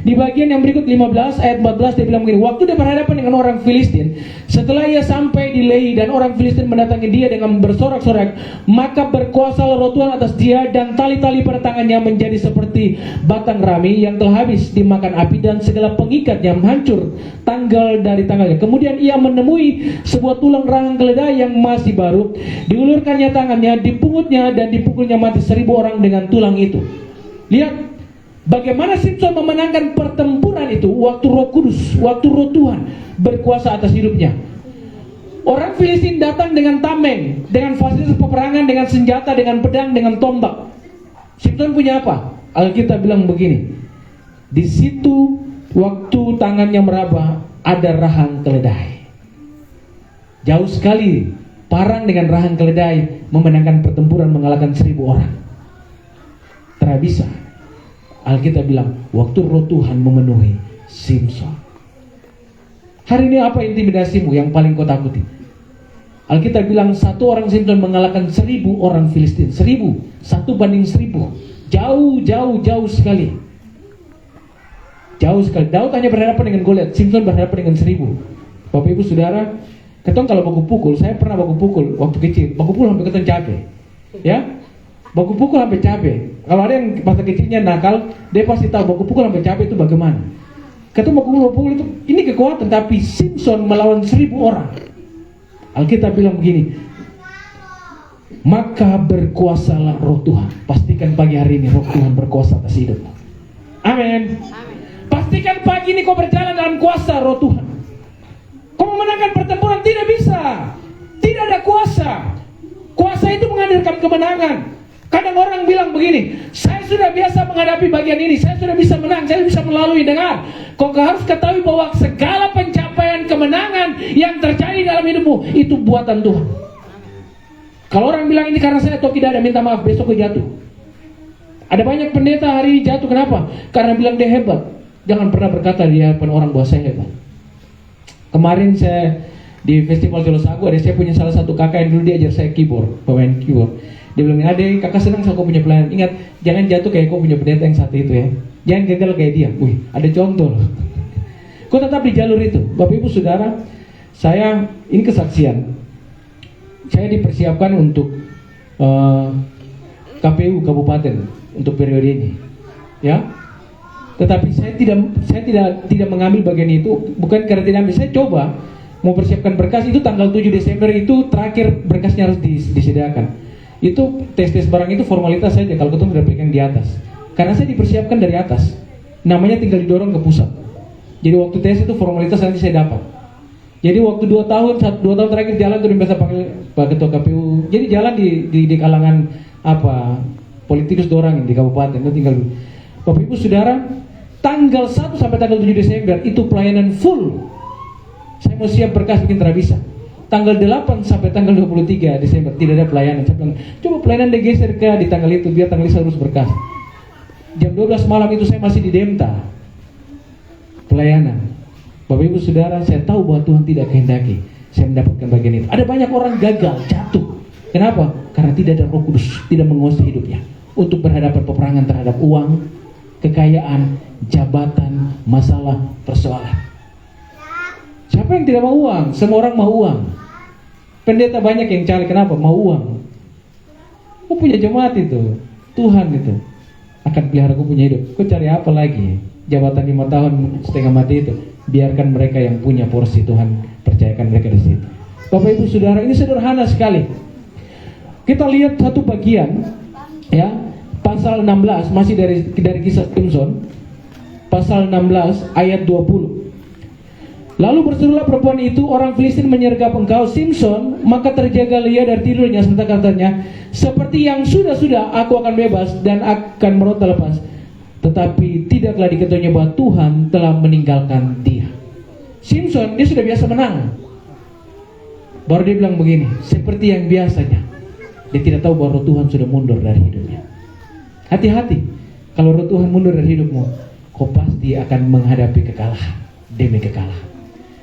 di bagian yang berikut 15 ayat 14 dia bilang begini, waktu dia berhadapan dengan orang Filistin, setelah ia sampai di Lehi dan orang Filistin mendatangi dia dengan bersorak-sorak, maka berkuasalah Roh Tuhan atas dia dan tali-tali pada tangannya menjadi seperti batang rami yang telah habis dimakan api dan segala pengikatnya hancur tanggal dari tanggalnya. Kemudian ia menemui sebuah tulang rahang keledai yang masih baru, diulurkannya tangannya, dipungutnya dan dipukulnya mati 1000 orang dengan tulang itu. Lihat bagaimana Simson memenangkan pertempuran itu waktu Roh Kudus, waktu Roh Tuhan berkuasa atas hidupnya. Orang Filistin datang dengan tameng, dengan fasilitas peperangan, dengan senjata, dengan pedang, dengan tombak. Simson punya apa? Alkitab bilang begini, di situ waktu tangannya meraba ada rahang keledai. Jauh sekali parang dengan rahang keledai memenangkan pertempuran, mengalahkan 1000 orang. Tidak bisa. Alkitab bilang, waktu Roh Tuhan memenuhi Simson. Hari ini apa intimidasimu yang paling kau takuti? Alkitab bilang 1 orang Simson mengalahkan 1000 orang Filistin. 1000, 1 banding 1000. Jauh sekali. Jauh sekali. Daud hanya berhadapan dengan Goliat, Simson berhadapan dengan 1000. Bapak Ibu Saudara, ketong kalau baku pukul, saya pernah baku pukul waktu kecil, baku pukul sampai ketong capek. Ya, baku pukul sampai capek. Kalau ada yang masa kecilnya nakal, dia pasti tahu baku pukul sampai capek itu bagaimana. Ketemu baku pukul itu, ini kekuatan, tapi Simson melawan 1000 orang. Alkitab bilang begini, maka berkuasalah Roh Tuhan. Pastikan pagi hari ini Roh Tuhan berkuasa atas hidupmu. Amin. Pastikan pagi ini kau berjalan dalam kuasa Roh Tuhan. Kau memenangkan pertempuran tidak bisa. Tidak ada kuasa. Kuasa itu menghadirkan kemenangan. Kadang orang bilang begini, saya sudah biasa menghadapi bagian ini, saya sudah bisa menang, saya bisa melalui. Dengar, kau harus ketahui bahwa segala pencapaian kemenangan yang terjadi dalam hidupmu itu buatan Tuhan. Kalau orang bilang ini karena saya atau tidak ada, minta maaf, besok kau jatuh. Ada banyak pendeta hari ini jatuh, kenapa? Karena bilang dia hebat. Jangan pernah berkata di hadapan orang bahwa saya hebat. Kemarin saya di festival Solo Sagu, ada saya punya salah satu kakak yang dulu diajar saya keyboard, pemain keyboard. Dia bilang, adek, kakak senang sama kau punya pelayanan. Ingat, jangan jatuh kayak kau punya pendeta yang satu itu ya. Jangan gagal kayak dia. Wih, ada contoh loh. Kau tetap di jalur itu. Bapak Ibu Saudara, saya, ini kesaksian. Saya dipersiapkan untuk KPU Kabupaten untuk periode ini. Ya. Tetapi saya tidak mengambil bagian itu, bukan karena tidak ambil. Saya coba mau persiapkan berkas itu tanggal 7 Desember itu terakhir berkasnya harus disediakan. Itu tes barang itu formalitas saja kalau ketemu sudah pegang di atas. Karena saya dipersiapkan dari atas, namanya tinggal didorong ke pusat. Jadi waktu tes itu formalitas nanti saya dapat. Jadi waktu 2 tahun terakhir jalan tuh biasa panggil Pak Ketua KPU. Jadi jalan di kalangan politikus dorang di kabupaten itu tinggal. Bapak Ibu Saudara, tanggal 1 sampai tanggal 7 Desember itu pelayanan full. Saya mau siap berkas bikin tidak bisa. Tanggal 8 sampai tanggal 23 Desember tidak ada pelayanan. Saya bilang, coba pelayanan digeser ke di tanggal itu biar tanggal itu harus berkas. Jam 12 malam itu saya masih di Demta pelayanan. Bapak Ibu Saudara, saya tahu bahwa Tuhan tidak kehendaki saya mendapatkan bagian itu. Ada banyak orang gagal, jatuh. Kenapa? Karena tidak ada Roh Kudus, tidak menguasai hidupnya untuk berhadapan peperangan terhadap uang, kekayaan, jabatan, masalah, persoalan. Siapa yang tidak mau uang? Semua orang mau uang. Pendeta banyak yang cari, kenapa? Mau uang. Kau punya jemaat itu, Tuhan itu akan pelihara kau punya hidup. Kau cari apa lagi? Jabatan 5 tahun setengah mati itu, biarkan mereka yang punya porsi, Tuhan percayakan mereka di situ. Bapak Ibu Saudara, ini sederhana sekali. Kita lihat satu bagian, ya, pasal 16 masih dari kisah Simson, pasal 16 ayat 20. Lalu berserulah perempuan itu, orang Filistin menyergap engkau Simson, maka terjaga ia dari tidurnya serta katanya, seperti yang sudah-sudah aku akan bebas dan akan meronta lepas. Tetapi tidaklah diketahuinya bahwa Tuhan telah meninggalkan dia. Simson dia sudah biasa menang. Baru dia bilang begini, seperti yang biasanya. Dia tidak tahu bahwa Roh Tuhan sudah mundur dari hidupnya. Hati-hati, kalau Roh Tuhan mundur dari hidupmu, kau pasti akan menghadapi kekalahan demi kekalahan.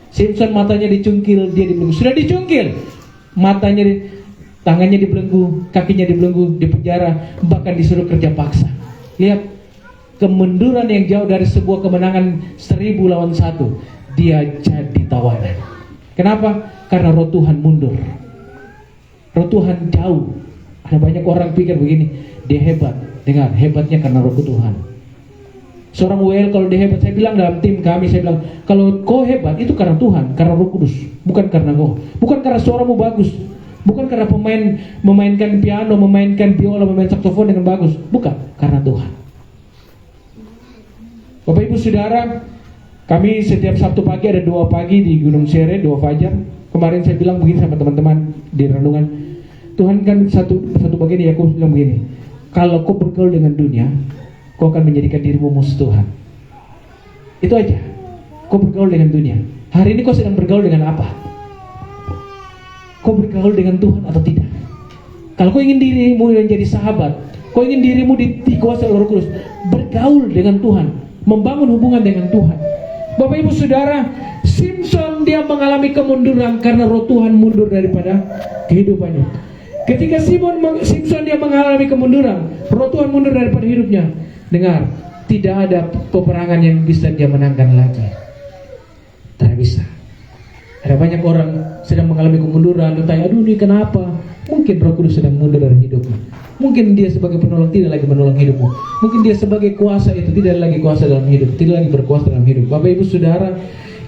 Simson matanya dicungkil, dia dibelenggu. Sudah dicungkil, matanya, tangannya dibelenggu, kakinya dibelenggu, dipenjara, bahkan disuruh kerja paksa. Lihat kemunduran yang jauh dari sebuah kemenangan 1000 lawan 1. Dia jadi tawanan. Kenapa? Karena Roh Tuhan mundur. Roh Tuhan jauh. Ada banyak orang pikir begini, dia hebat. Dengar, hebatnya karena Roh Tuhan. Seorang WL kalau dia hebat, saya bilang dalam tim kami, saya bilang, kalau kau hebat itu karena Tuhan, karena Roh Kudus, bukan karena kau. Bukan karena suaramu bagus, bukan karena memainkan piano, memainkan biola, memain saksofon dengan bagus, bukan, karena Tuhan. Bapak Ibu Saudara, kami setiap Sabtu pagi ada 2 pagi di Gunung Sere, 2 fajar. Kemarin saya bilang begini sama teman-teman di renungan, Tuhan kan satu bagian Yakobus bilang begini, kalau kau bergaul dengan dunia, kau akan menjadikan dirimu musuh Tuhan. Itu aja. Kau bergaul dengan dunia. Hari ini kau sedang bergaul dengan apa? Kau bergaul dengan Tuhan atau tidak? Kalau kau ingin dirimu menjadi sahabat, kau ingin dirimu dikuasai oleh Roh Kudus, bergaul dengan Tuhan, membangun hubungan dengan Tuhan. Bapak Ibu Saudara, Simson dia mengalami kemunduran karena Roh Tuhan mundur daripada kehidupannya. Ketika Simson dia mengalami kemunduran, Roh Tuhan mundur daripada hidupnya. Dengar, tidak ada peperangan yang bisa dia menangkan lagi. Tak bisa. Ada banyak orang sedang mengalami kemunduran, lu tanya, aduh ini kenapa? Mungkin Roh Kudus sedang mundur dari hidupmu. Mungkin dia sebagai penolong tidak lagi menolong hidupmu. Mungkin dia sebagai kuasa itu tidak lagi kuasa dalam hidup, tidak lagi berkuasa dalam hidup. Bapak Ibu Saudara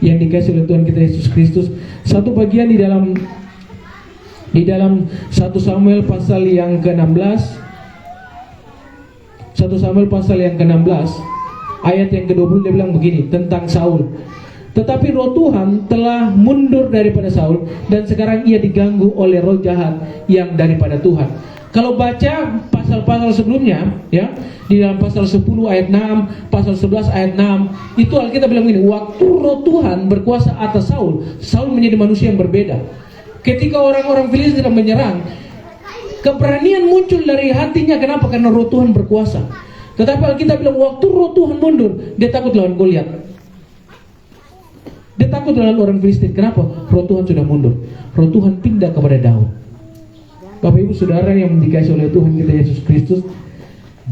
yang dikasihi oleh Tuhan kita Yesus Kristus, satu bagian di dalam 1 Samuel pasal yang ke-16, 1 Samuel pasal yang ke-16 ayat yang ke-20 dia bilang begini tentang Saul. Tetapi roh Tuhan telah mundur daripada Saul dan sekarang ia diganggu oleh roh jahat yang daripada Tuhan. Kalau baca pasal-pasal sebelumnya, ya, di dalam pasal 10 ayat 6, pasal 11 ayat 6, itu Alkitab bilang begini, waktu roh Tuhan berkuasa atas Saul, Saul menjadi manusia yang berbeda. Ketika orang-orang Filistin sedang menyerang, keberanian muncul dari hatinya. Kenapa? Karena roh Tuhan berkuasa. Tetapi Alkitab bilang waktu roh Tuhan mundur, dia takut lawan Goliat. Dia takut lawan orang Filistin. Kenapa? Roh Tuhan sudah mundur. Roh Tuhan pindah kepada Daud. Bapak Ibu Saudara yang dikasihi oleh Tuhan kita Yesus Kristus,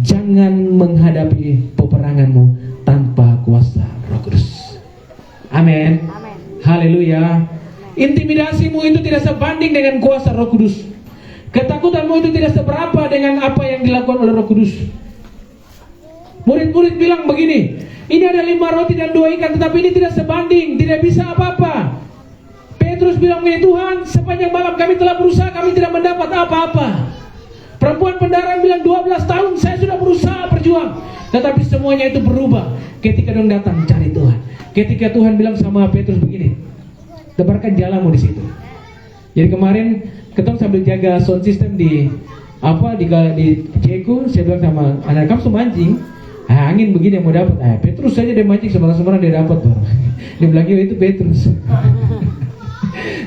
jangan menghadapi peperanganmu tanpa kuasa Roh Kudus. Amin. Haleluya. Intimidasimu itu tidak sebanding dengan kuasa Roh Kudus. Ketakutanmu itu tidak seberapa dengan apa yang dilakukan oleh Roh Kudus. Murid-murid bilang begini, ini ada 5 roti dan 2 ikan, tetapi ini tidak sebanding, tidak bisa apa-apa. Petrus bilang begini, Tuhan, sepanjang malam kami telah berusaha, kami tidak mendapat apa-apa. Perempuan pendaraan bilang 12 tahun saya sudah berusaha berjuang, tetapi semuanya itu berubah ketika dong datang cari Tuhan. Ketika Tuhan bilang sama Petrus begini, tebarkan jalamu di situ. Jadi kemarin ketemu sambil jaga sound system di Jeku, saya bilang sama anak kamu mancing, angin begini yang mau dapat. Petrus saja dia mancing, semarang-semarang dia dapat baru. Dia bilang itu Petrus.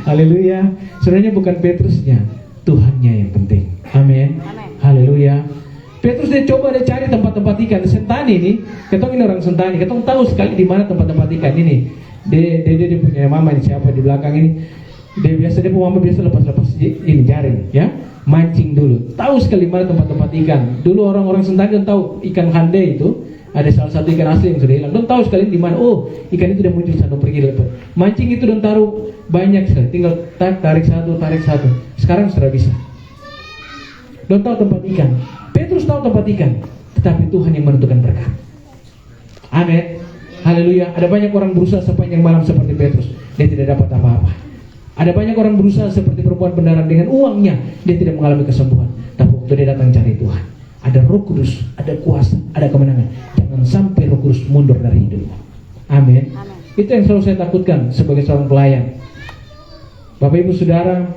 Haleluya. Sebenarnya bukan Petrusnya, Tuhannya yang penting. Amin. Haleluya. Petrus dia coba dia cari tempat-tempat ikan. Sentani ini, ketong ini orang Sentani, ketong tahu sekali di mana tempat-tempat ikan ini. Dia punya mama ini siapa di belakang ini. Dia punya mama biasa lepas ini jaring, ya. Mancing dulu. Tahu sekali mana tempat-tempat ikan. Dulu orang-orang Sentani kan tahu ikan hande itu ada salah satu ikan asli yang sudah hilang. Don tahu sekali di mana. Oh, ikan itu udah muncul satu pergi dapat. Mancing itu don taruh banyak sekali. Tinggal tarik satu. Sekarang sudah bisa. Don tahu tempat ikan. Petrus tahu tempat ikan, tetapi Tuhan yang menentukan berkat. Amin. Haleluya. Ada banyak orang berusaha sepanjang malam seperti Petrus, dia tidak dapat apa-apa. Ada banyak orang berusaha seperti perempuan pendaraan, dengan uangnya dia tidak mengalami kesembuhan. Tapi waktu dia datang cari Tuhan, ada Roh Kudus, ada kuasa, ada kemenangan. Jangan sampai Roh Kudus mundur dari hidupmu. Amin. Itu yang selalu saya takutkan sebagai seorang pelayan. Bapak Ibu Saudara,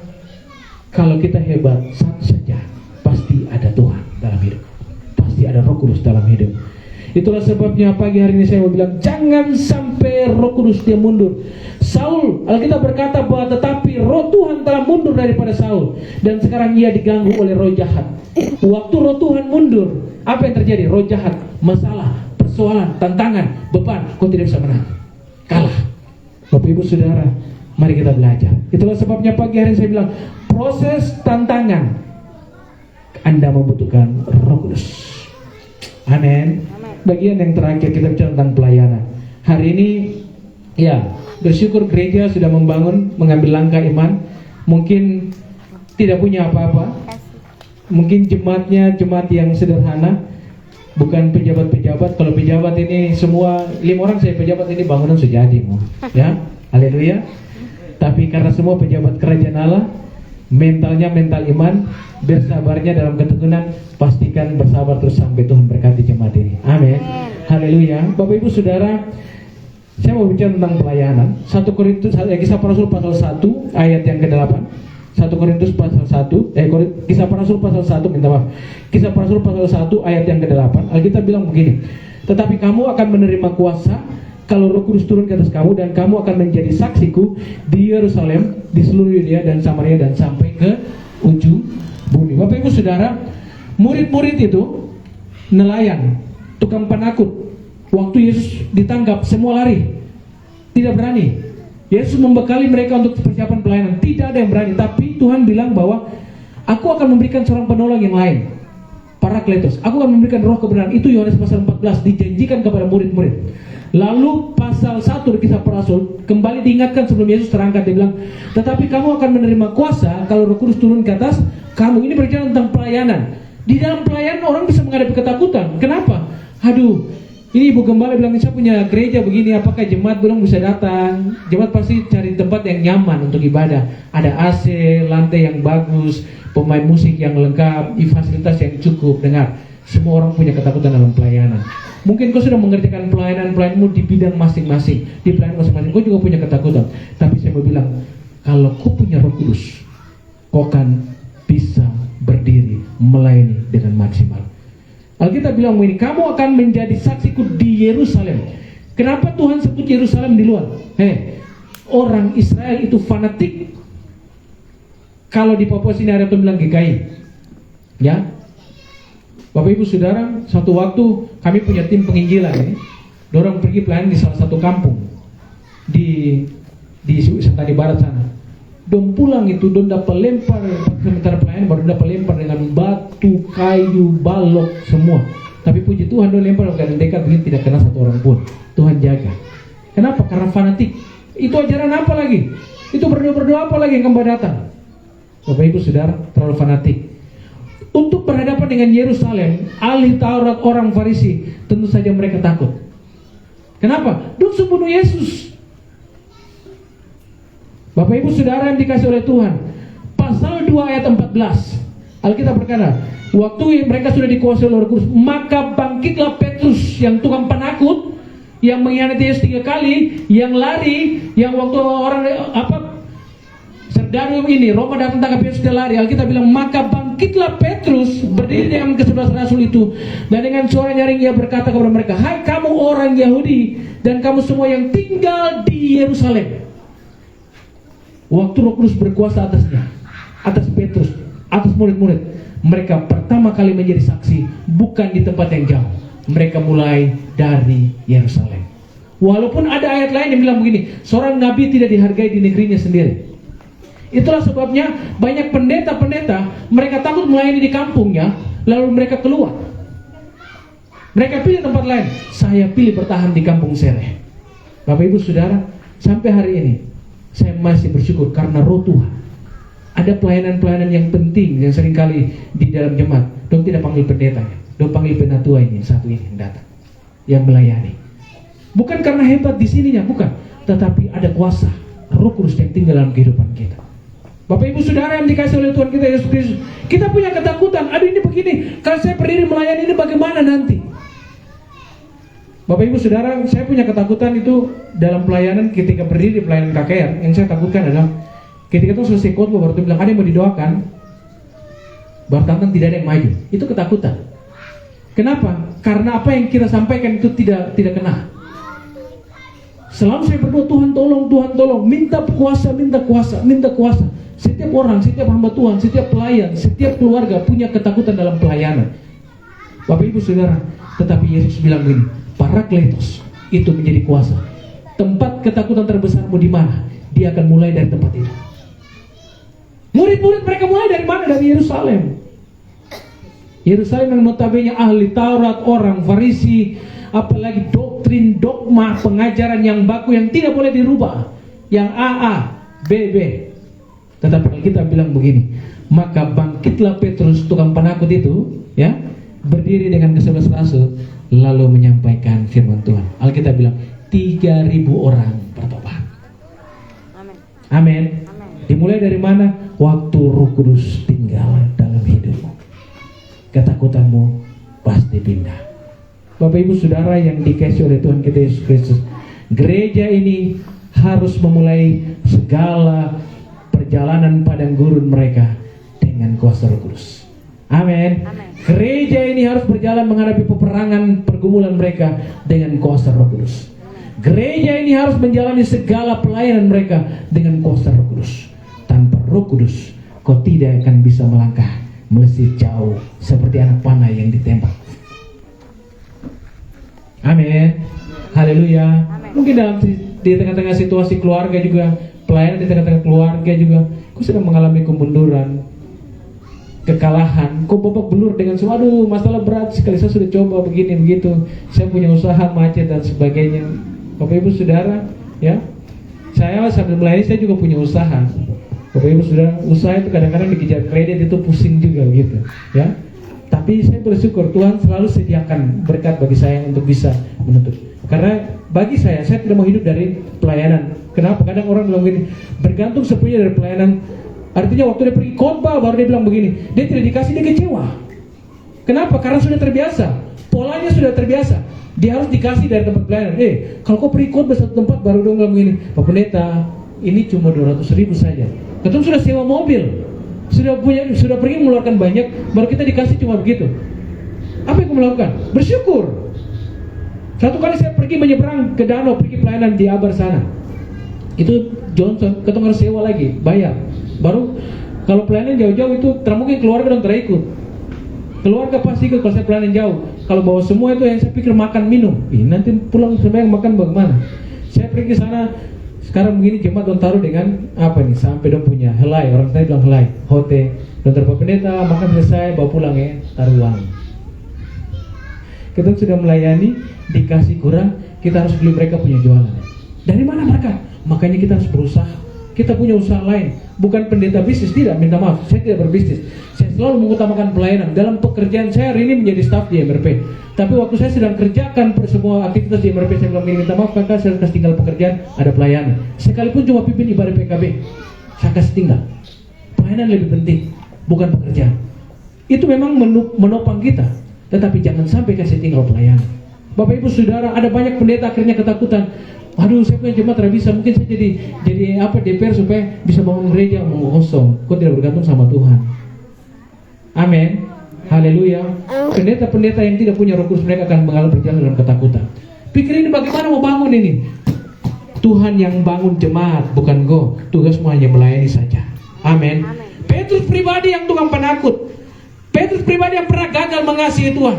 kalau kita hebat, satu saja, pasti ada Tuhan dalam hidup. Pasti ada Roh Kudus dalam hidup. Itulah sebabnya pagi hari ini saya mau bilang, jangan sampai Roh Kudus dia mundur. Saul, Alkitab berkata bahwa tetapi Roh Tuhan telah mundur daripada Saul, dan sekarang ia diganggu oleh roh jahat. Waktu Roh Tuhan mundur, apa yang terjadi? Roh jahat, masalah, persoalan, tantangan, beban, kau tidak bisa menang, kalah. Bapak Ibu Saudara, mari kita belajar. Itulah sebabnya pagi hari ini saya bilang, proses tantangan Anda membutuhkan Roh Kudus. Amin. Bagian yang terakhir kita bicara tentang pelayanan. Hari ini, ya, bersyukur gereja sudah mengambil langkah iman. Mungkin tidak punya apa-apa. Mungkin jemaatnya jemaat yang sederhana, bukan pejabat-pejabat. Kalau pejabat ini semua 5 orang saya pejabat ini bangunan sudah jadi, ya. Haleluya. Tapi karena semua pejabat kerajaan Allah, mentalnya mental iman, bersabarnya dalam ketekunan, pastikan bersabar terus sampai Tuhan berkati jemaat ini. Amin. Haleluya. Bapak Ibu Saudara, saya mau bicara tentang pelayanan. 1 Korintus, Kisah Para Rasul pasal 1 ayat yang ke-8. 1 Korintus pasal 1, Kisah Para Rasul pasal 1, minta maaf. Kisah Para Rasul pasal 1 ayat yang ke-8. Alkitab bilang begini, tetapi kamu akan menerima kuasa kalau Roh Kudus turun ke atas kamu, dan kamu akan menjadi saksiku di Yerusalem, di seluruh Yudea dan Samaria, dan sampai ke ujung bumi. Bapak Ibu Saudara, murid-murid itu nelayan, tukang penakut. Waktu Yesus ditangkap, semua lari, tidak berani. Yesus membekali mereka untuk persiapan pelayanan, tidak ada yang berani. Tapi Tuhan bilang bahwa aku akan memberikan seorang penolong yang lain, Parakletos. Aku akan memberikan roh kebenaran. Itu Yohanes pasal 14 dijanjikan kepada murid-murid. Lalu pasal 1 di Kisah Para Rasul kembali diingatkan sebelum Yesus terangkat, dia bilang, tetapi kamu akan menerima kuasa kalau Roh Kudus turun ke atas kamu. Ini berbicara tentang pelayanan. Di dalam pelayanan orang bisa menghadapi ketakutan. Kenapa? Aduh, ini Ibu Gembala bilang, saya punya gereja begini, apakah jemaat belum bisa datang? Jemaat pasti cari tempat yang nyaman untuk ibadah. Ada AC, lantai yang bagus, pemain musik yang lengkap, fasilitas yang cukup. Dengar, semua orang punya ketakutan dalam pelayanan. Mungkin kau sudah mengerjakan pelayananmu di bidang masing-masing, di pelayanan masing-masing, kau juga punya ketakutan. Tapi saya mau bilang, kalau kau punya Roh Kudus, kau akan bisa berdiri melayani dengan maksimal. Alkitab bilang begini, kamu akan menjadi saksiku di Yerusalem. Kenapa Tuhan sebut Yerusalem di luar? Orang Israel itu fanatik. Kalau di Papua sini ada yang bilang GKI, ya. Bapak Ibu Saudara, satu waktu kami punya tim penginjilan ini. Dorang pergi pelayanan di salah satu kampung di Sentani Barat sana. Dong pulang itu, dong dapat lempar sementara pelayanan, baru dapat lempar dengan batu, kayu, balok semua. Tapi puji Tuhan, dong lempar dengan dekat begini tidak kena satu orang pun. Tuhan jaga. Kenapa? Karena fanatik. Itu ajaran apa lagi? Itu berdoa-berdoa apa lagi yang kembali datang? Bapak Ibu Saudara, terlalu fanatik. Untuk berhadapan dengan Yerusalem, ahli Taurat orang Farisi, tentu saja mereka takut. Kenapa? Dong bunuh Yesus. Bapak Ibu Saudara yang dikasih oleh Tuhan, pasal 2 ayat 14, Alkitab berkata, waktu mereka sudah dikuasai oleh Roh Kudus, maka bangkitlah Petrus yang tukang penakut, yang mengkhianati Yesus 3 kali, yang lari, yang waktu orang serdadu ini Roma datang tangkap Yesus, dia lari. Alkitab bilang, maka bangkitlah Petrus berdiri dengan ke-11 rasul itu, dan dengan suara nyaring ia berkata kepada mereka, hai kamu orang Yahudi dan kamu semua yang tinggal di Yerusalem. Waktu Roh Kudus berkuasa atasnya, atas Petrus, atas murid-murid, mereka pertama kali menjadi saksi bukan di tempat yang jauh. Mereka mulai dari Yerusalem. Walaupun ada ayat lain yang bilang begini, seorang nabi tidak dihargai di negerinya sendiri. Itulah sebabnya banyak pendeta-pendeta, mereka takut melayani di kampungnya, lalu mereka keluar. Mereka pilih tempat lain. Saya pilih bertahan di kampung Sereh. Bapak Ibu Saudara, sampai hari ini saya masih bersyukur karena roh Tuhan. Ada pelayanan-pelayanan yang penting yang seringkali di dalam jemaat, dong tidak panggil pendetanya, dong panggil penatua ini, satu ini yang datang, yang melayani. Bukan karena hebat di sininya, bukan, tetapi ada kuasa Roh Kudus yang tinggal dalam kehidupan kita. Bapak Ibu Saudara yang dikasih oleh Tuhan kita Yesus Kristus, kita punya ketakutan. Aduh ini begini, kalau saya berdiri melayani ini bagaimana nanti? Bapak Ibu Saudara, saya punya ketakutan itu dalam pelayanan ketika berdiri di pelayanan KKR. Yang saya takutkan adalah ketika itu selesai khotbah baru bilang ada yang mau didoakan, baru tantang tidak ada yang maju. Itu ketakutan. Kenapa? Karena apa yang kita sampaikan itu tidak kena. Selalu saya berdoa, Tuhan tolong, minta kuasa, minta kuasa, minta kuasa. Setiap orang, setiap hamba Tuhan, setiap pelayan, setiap keluarga punya ketakutan dalam pelayanan. Bapak Ibu Saudara, tetapi Yesus bilang begini, Parakletos itu menjadi kuasa. Tempat ketakutan terbesarmu di mana? Dia akan mulai dari tempat itu. Murid-murid mereka mulai dari mana? Dari Yerusalem. Yerusalem yang notabene ahli Taurat, orang Farisi, apalagi doktrin, dogma, pengajaran yang baku yang tidak boleh dirubah, yang AA, BB. Tetapi kita bilang begini, maka bangkitlah Petrus tukang penakut itu, ya, berdiri dengan ke-11 rasul, lalu menyampaikan firman Tuhan. Alkitab bilang 3.000 orang bertobat. Amin. Amin. Dimulai dari mana? Waktu Roh Kudus tinggal dalam hidupmu, ketakutanmu pasti pindah. Bapak Ibu Saudara yang dikasihi oleh Tuhan kita Yesus Kristus, gereja ini harus memulai segala perjalanan padang gurun mereka dengan kuasa Roh Kudus. Amin. Gereja ini harus berjalan menghadapi peperangan pergumulan mereka dengan kuasa Roh Kudus. Gereja ini harus menjalani segala pelayanan mereka dengan kuasa Roh Kudus. Tanpa Roh Kudus, kau tidak akan bisa melangkah melesir jauh seperti anak panah yang ditembak. Amin. Haleluya. Mungkin di tengah-tengah situasi keluarga juga, pelayanan di tengah-tengah keluarga juga, kau sedang mengalami kemunduran, kekalahan, kau babak belur dengan semua, aduh masalah berat sekali, saya sudah coba begini begitu, saya punya usaha macet dan sebagainya. Bapak Ibu Saudara, ya, saya sambil melayani saya juga punya usaha. Bapak Ibu Saudara, usaha itu kadang-kadang dikejar kredit itu pusing juga gitu, ya. Tapi saya bersyukur Tuhan selalu sediakan berkat bagi saya untuk bisa menutup. Karena bagi saya tidak mau hidup dari pelayanan. Kenapa? Kadang orang bilang begini, bergantung sepenuhnya dari pelayanan. Artinya waktu dia pergi khotbah baru dia bilang begini, dia tidak dikasih, dia kecewa. Kenapa? Karena sudah terbiasa, polanya sudah terbiasa. Dia harus dikasih dari tempat pelayanan. Kalau kau pergi khotbah satu tempat baru dia bilang begini, Pak Pendeta, ini cuma 200.000 saja. Ketemu sudah sewa mobil, sudah pergi mengeluarkan banyak, baru kita dikasih cuma begitu. Apa yang kamu lakukan? Bersyukur. Satu kali saya pergi menyeberang ke danau, pergi pelayanan di Abar sana. Itu Johnson, ketemu harus sewa lagi, bayar. Baru kalau pelayanan jauh-jauh itu mungkin keluarga dong terikut. Keluarga pasti ikut kalau saya pelayanan jauh. Kalau bawa semua itu yang saya pikir makan minum. Nanti pulang sembahyang makan bagaimana? Saya pergi ke sana. Sekarang begini jemaat dong taruh dengan apa nih? Sampai dong punya helai, orang saya bilang helai, hote. Dong taruh pendeta, makan selesai, bawa pulang ya, taruh uang. Kita sudah melayani, dikasih kurang, kita harus beli mereka punya jualan. Dari mana mereka? Makanya kita harus berusaha. Kita punya usaha lain, bukan pendeta bisnis, tidak, minta maaf, saya tidak berbisnis. Saya selalu mengutamakan pelayanan. Dalam pekerjaan saya hari ini menjadi staf di MRP. Tapi waktu saya sedang kerjakan semua aktivitas di MRP, saya bilang, minta maaf kakak, saya kasih tinggal pekerjaan, ada pelayanan. Sekalipun cuma pimpin ibadah PKB, saya kasih tinggal. Pelayanan lebih penting, bukan pekerjaan. Itu memang menopang kita, tetapi jangan sampai kasih tinggal pelayanan. Bapak Ibu Saudara, ada banyak pendeta akhirnya ketakutan. Aduh, saya punya jemaat tidak bisa, mungkin saya jadi DPR supaya bisa bangun gereja mau kosong. Kau tidak bergantung sama Tuhan. Amin. Haleluya. Pendeta-pendeta yang tidak punya Roh Kudus, mereka akan mengalami berjalan dalam ketakutan. Pikir ini bagaimana mau bangun ini? Tuhan yang bangun jemaat, bukan kau. Tugasmu hanya melayani saja. Amin. Petrus pribadi yang tukang penakut. Petrus pribadi yang pernah gagal mengasihi Tuhan.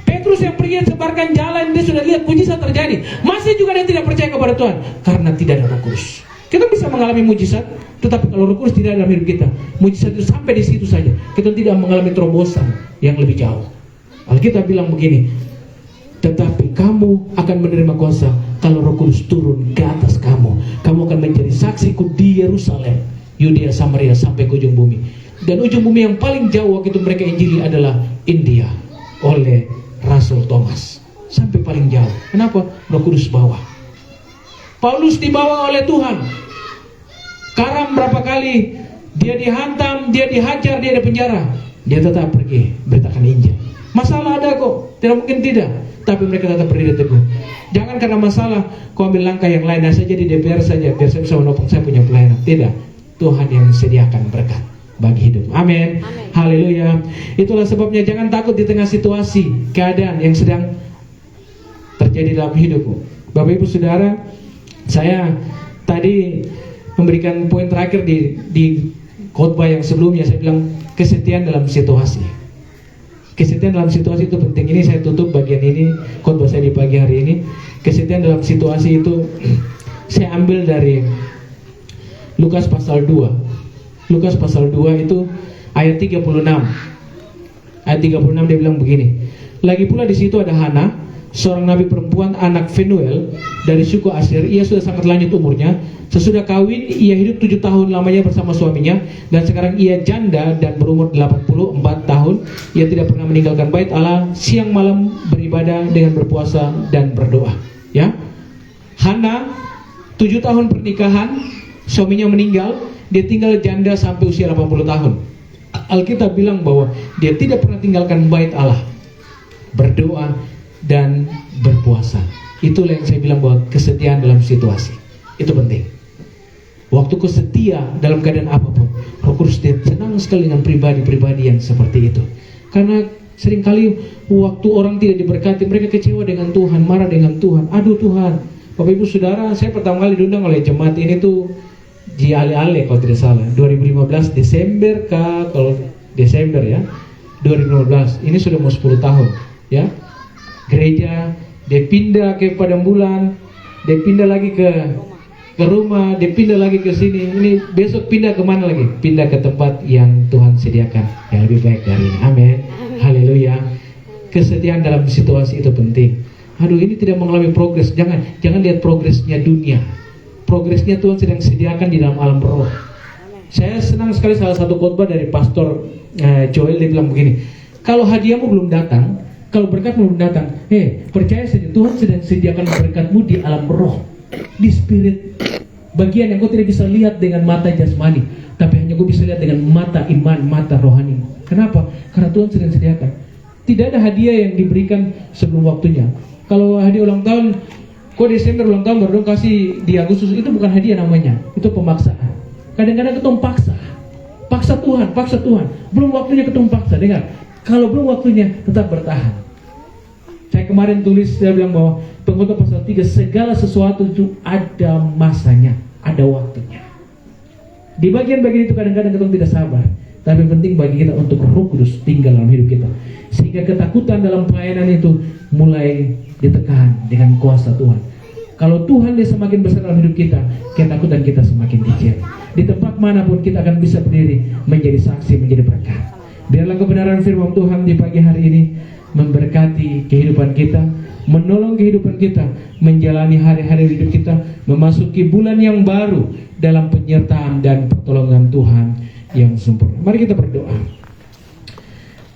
Petrus yang pergi sebarkan jalan, dia sudah lihat mujizat terjadi, masih juga dia tidak percaya kepada Tuhan karena tidak ada Roh Kudus. Kita bisa mengalami mujizat, tetapi kalau Roh Kudus tidak ada dalam hidup kita, mujizat itu sampai di situ saja. Kita tidak mengalami terobosan yang lebih jauh. Alkitab bilang begini, tetapi kamu akan menerima kuasa kalau Roh Kudus turun ke atas kamu. Kamu akan menjadi saksiku di Yerusalem, Yudea, Samaria, sampai ke ujung bumi. Dan ujung bumi yang paling jauh waktu itu mereka injili adalah India, oleh Rasul Thomas, sampai paling jauh. Kenapa? Roh Kudus bawa. Paulus dibawa oleh Tuhan. Karam berapa kali dia dihantam, dia dihajar, dia di penjara, dia tetap pergi beritakan Injil. Masalah ada kok, tidak mungkin tidak, tapi mereka tetap berdiri teguh. Jangan karena masalah kau ambil langkah yang lain, saya jadi DPR saja biar saya bisa menopang saya punya pelayanan. Tidak, Tuhan yang sediakan berkat bagi hidup. Amin. Haleluya. Itulah sebabnya jangan takut di tengah situasi, keadaan yang sedang terjadi dalam hidupmu. Bapak Ibu Saudara, saya tadi memberikan poin terakhir di khotbah yang sebelumnya. Saya bilang kesetiaan dalam situasi. Kesetiaan dalam situasi itu penting. Ini saya tutup bagian ini khotbah saya di pagi hari ini. Kesetiaan dalam situasi itu saya ambil dari Lukas pasal 2. Lukas pasal 2 itu ayat 36. Ayat 36 dia bilang begini. Lagi pula di situ ada Hana, seorang nabi perempuan anak Fenuel dari suku Asher. Ia sudah sangat lanjut umurnya. Sesudah kawin ia hidup 7 tahun lamanya bersama suaminya, dan sekarang ia janda dan berumur 84 tahun. Ia tidak pernah meninggalkan bait Allah, siang malam beribadah dengan berpuasa dan berdoa. Ya. Hana 7 tahun pernikahan, suaminya meninggal, dia tinggal janda sampai usia 80 tahun. Alkitab bilang bahwa dia tidak pernah tinggalkan bait Allah, berdoa dan berpuasa. Itulah yang saya bilang bahwa kesetiaan dalam situasi itu penting. Waktu kau setia dalam keadaan apapun, Roh Kudus senang sekali dengan pribadi-pribadi yang seperti itu. Karena seringkali waktu orang tidak diberkati, mereka kecewa dengan Tuhan, marah dengan Tuhan. Aduh Tuhan, Bapak Ibu Saudara, saya pertama kali diundang oleh jemaat ini tuh di Ale-Ale kalau tidak salah, 2015 Desember kalau Desember ya, 2015. Ini sudah mau 10 tahun ya. Gereja, dia pindah ke Padang Bulan, dia pindah lagi ke rumah, dia pindah lagi ke sini. Ini besok pindah kemana lagi? Pindah ke tempat yang Tuhan sediakan yang lebih baik dari ini. Amin. Haleluya. Kesetiaan dalam situasi itu penting. Aduh, ini tidak mengalami progres. Jangan lihat progresnya dunia. Progresnya Tuhan sedang sediakan di dalam alam roh. Saya senang sekali salah satu khotbah dari Pastor Joel, dia bilang begini. Kalau hadiahmu belum datang, kalau berkatmu belum datang, percaya saja Tuhan sedang sediakan berkatmu di alam roh, di spirit. Bagian yang kau tidak bisa lihat dengan mata jasmani, tapi hanya kau bisa lihat dengan mata iman, mata rohani. Kenapa? Karena Tuhan sedang sediakan. Tidak ada hadiah yang diberikan sebelum waktunya. Kalau hadiah ulang tahun, kau Desember ulang tahun baru kasih di Agustus, itu bukan hadiah namanya, itu pemaksaan. Kadang-kadang kita paksa. Paksa Tuhan. Belum waktunya ketemu paksa. Dengar, kalau belum waktunya tetap bertahan. Saya kemarin tulis, saya bilang bahwa Pengkhotbah pasal 3, segala sesuatu itu ada masanya, ada waktunya. Di bagian-bagian itu kadang-kadang kita tidak sabar, tapi penting bagi kita untuk Roh Kudus tinggal dalam hidup kita, sehingga ketakutan dalam pelayanan itu mulai ditekan dengan kuasa Tuhan. Kalau Tuhan dia semakin besar dalam hidup kita, ketakutan kita semakin kecil. Di tempat manapun kita akan bisa berdiri menjadi saksi, menjadi berkat. Biarlah kebenaran firman Tuhan di pagi hari ini memberkati kehidupan kita, menolong kehidupan kita, menjalani hari-hari hidup kita, memasuki bulan yang baru dalam penyertaan dan pertolongan Tuhan yang sempurna. Mari kita berdoa.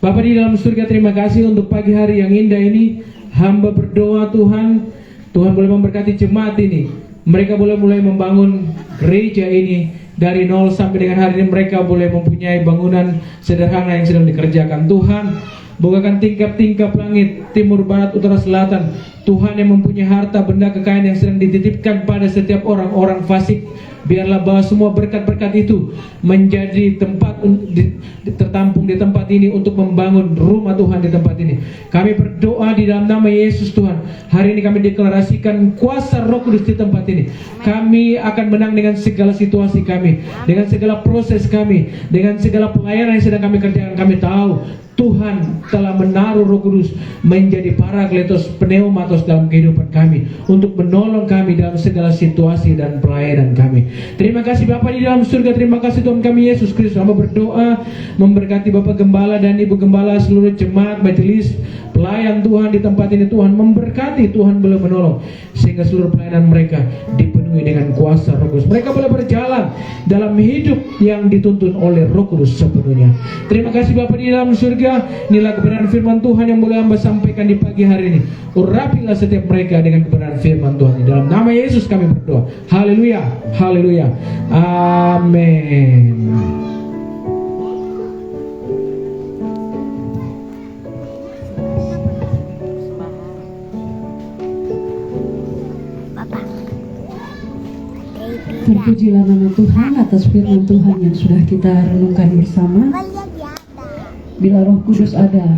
Bapa di dalam surga, terima kasih untuk pagi hari yang indah ini. Hamba berdoa Tuhan boleh memberkati jemaat ini. Mereka boleh mulai membangun gereja ini dari nol sampai dengan hari ini. Mereka boleh mempunyai bangunan sederhana yang sedang dikerjakan. Tuhan, bukakan tingkap-tingkap langit, timur, barat, utara, selatan. Tuhan yang mempunyai harta benda kekayaan yang sedang dititipkan pada setiap orang-orang fasik. Biarlah bahwa semua berkat-berkat itu menjadi tempat tertampung di tempat ini untuk membangun rumah Tuhan di tempat ini. Kami berdoa di dalam nama Yesus Tuhan. Hari ini kami deklarasikan kuasa Roh Kudus di tempat ini. Kami akan menang dengan segala situasi kami, dengan segala proses kami, dengan segala pelayanan yang sedang kami kerjakan. Kami tahu Tuhan telah menaruh Roh Kudus menjadi parakletos, pneumatos dalam kehidupan kami, untuk menolong kami dalam segala situasi dan pelayanan kami. Terima kasih Bapa di dalam surga. Terima kasih Tuhan kami Yesus Kristus. Hamba berdoa memberkati Bapak Gembala dan Ibu Gembala, seluruh jemaat, majelis, pelayan Tuhan di tempat ini. Tuhan memberkati, Tuhan boleh menolong, sehingga seluruh pelayanan mereka dipenuhi dengan kuasa Roh Kudus. Mereka boleh berjalan dalam hidup yang dituntun oleh Roh Kudus sepenuhnya. Terima kasih Bapa di dalam surga. Inilah kebenaran firman Tuhan yang boleh hamba sampaikan di pagi hari ini. Urapilah setiap mereka dengan kebenaran firman Tuhan. Dalam nama Yesus kami berdoa. Haleluya, haleluya, amin. Terpujilah nama Tuhan atas firman Tuhan yang sudah kita renungkan bersama. Bila Roh Kudus ada,